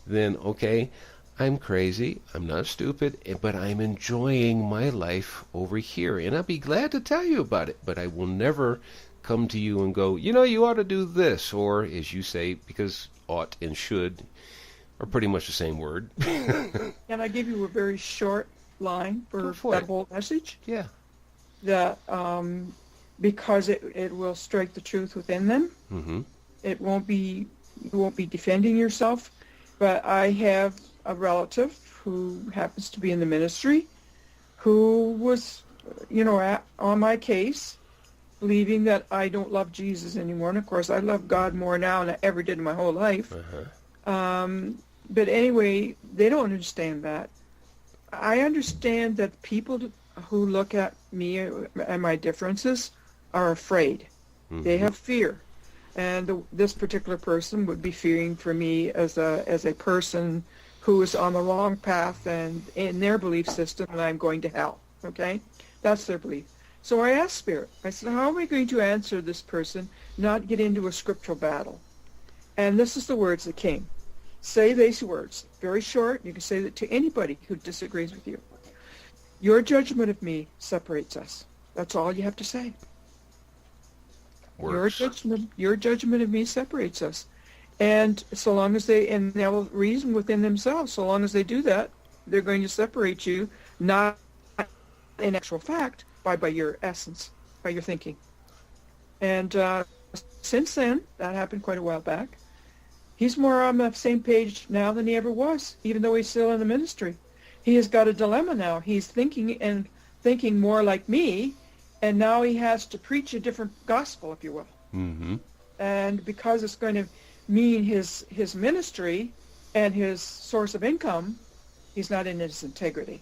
then okay, I'm crazy, I'm not stupid, but I'm enjoying my life over here, and I'll be glad to tell you about it, but I will never come to you and go, you ought to do this, or as you say, because ought and should are pretty much the same word. Can I give you a very short line for that whole message? Yeah. That because it will strike the truth within them. Mm-hmm. You won't be defending yourself. But I have a relative who happens to be in the ministry who was, on my case, believing that I don't love Jesus anymore. And of course, I love God more now than I ever did in my whole life. But anyway, they don't understand that. I understand that people who look at me and my differences are afraid. Mm-hmm. They have fear. And this particular person would be fearing for me as a person who is on the wrong path and in their belief system, and I'm going to hell. Okay? That's their belief. So I asked Spirit, I said, how are we going to answer this person, not get into a scriptural battle? And this is the words that came. Say these words, very short. You can say that to anybody who disagrees with you. Your judgment of me separates us. That's all you have to say. Works. Your judgment of me separates us. And so long as they'll reason within themselves, so long as they do that, they're going to separate you, not in actual fact, by your essence, by your thinking. And since then, that happened quite a while back, he's more on the same page now than he ever was, even though he's still in the ministry. He has got a dilemma now. He's thinking more like me, and now he has to preach a different gospel, if you will. Mm-hmm. And because it's going to mean his ministry and his source of income, he's not in his integrity.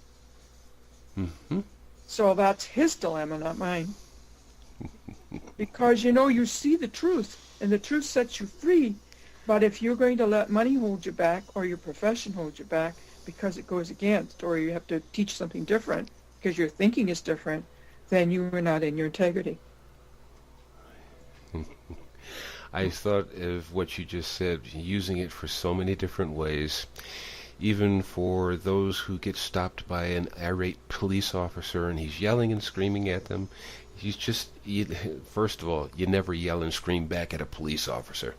Mm-hmm. So that's his dilemma, not mine. Because, you see the truth, and the truth sets you free. But if you're going to let money hold you back, or your profession hold you back, because it goes against, or you have to teach something different, because your thinking is different, then you are not in your integrity. I thought of what you just said, using it for so many different ways. Even for those who get stopped by an irate police officer and he's yelling and screaming at them, first of all, you never yell and scream back at a police officer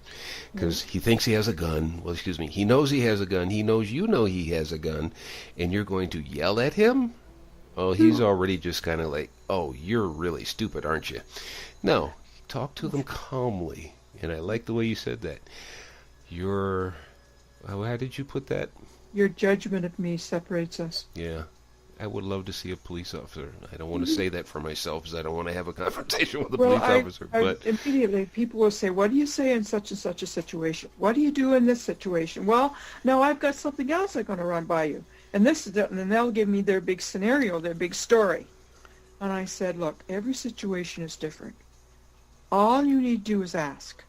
because he thinks he has a gun. Well, he knows he has a gun. He knows you know he has a gun, and you're going to yell at him? Oh, he's already just kind of like, oh, you're really stupid, aren't you? No, talk to them calmly. And I like the way you said that. How did you put that? Your judgment of me separates us. Yeah. I would love to see a police officer. I don't want to say that for myself because I don't want to have a confrontation with a police officer. But immediately people will say, what do you say in such and such a situation? What do you do in this situation? Well, no, I've got something else I'm going to run by you. And and they'll give me their big scenario, their big story. And I said, look, every situation is different. All you need to do is ask.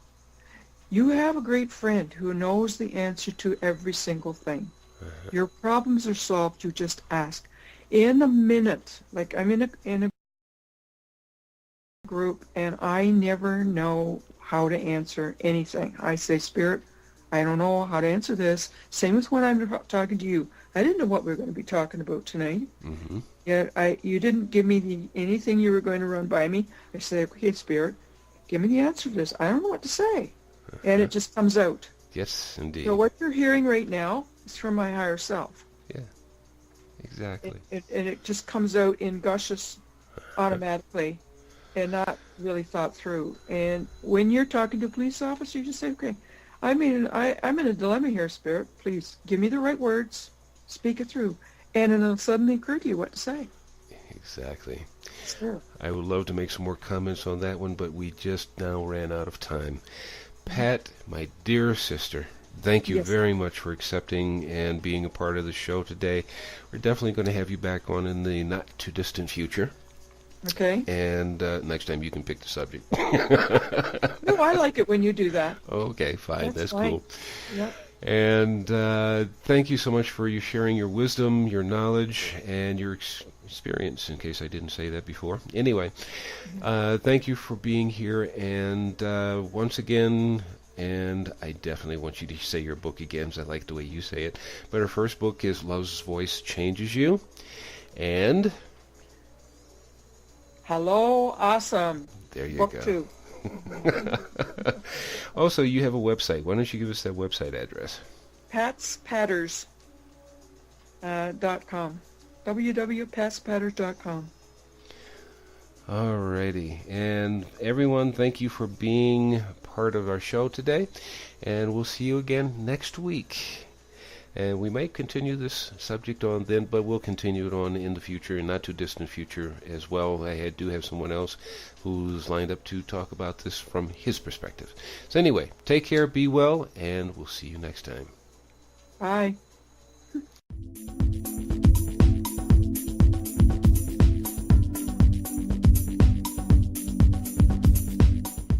You have a great friend who knows the answer to every single thing. Your problems are solved. You just ask. In a minute, like I'm in a group, and I never know how to answer anything. I say, Spirit, I don't know how to answer this. Same as when I'm talking to you. I didn't know what we were going to be talking about tonight. Mm-hmm. You didn't give me anything you were going to run by me. I say, okay, Spirit, give me the answer to this. I don't know what to say. And it just comes out. Yes, indeed. So what you're hearing right now is from my higher self. Yeah, exactly. And it just comes out in gushes automatically and not really thought through. And when you're talking to a police officer, you just say, okay, I'm in a dilemma here, Spirit. Please give me the right words, speak it through. And it'll suddenly occur to you what to say. Exactly. Sure. I would love to make some more comments on that one, but we just now ran out of time. Pat, my dear sister, thank you very much for accepting and being a part of the show today. We're definitely going to have you back on in the not-too-distant future. Okay. And next time you can pick the subject. No, I like it when you do that. Okay, fine. That's fine. cool. Yeah. And thank you so much for sharing your wisdom, your knowledge, and your experience, in case I didn't say that before. Anyway, thank you for being here. And once again, and I definitely want you to say your book again, because I like the way you say it. But our first book is Love's Voice Changes You. And Hello, Awesome. there you book go. 2. Also, you have a website. Why don't you give us that website address? patspatters.com. www.patspatters.com. Alrighty. And everyone, thank you for being part of our show today. And we'll see you again next week. And we might continue this subject on then, but we'll continue it on in the future, in not too distant future as well. I do have someone else who's lined up to talk about this from his perspective. So anyway, take care, be well, and we'll see you next time. Bye.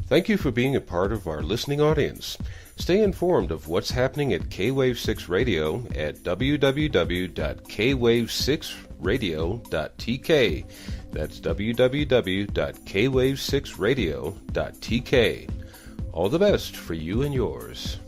Thank you for being a part of our listening audience. Stay informed of what's happening at K-Wave 6 Radio at www.kwave6radio.tk. That's www.kwave6radio.tk. All the best for you and yours.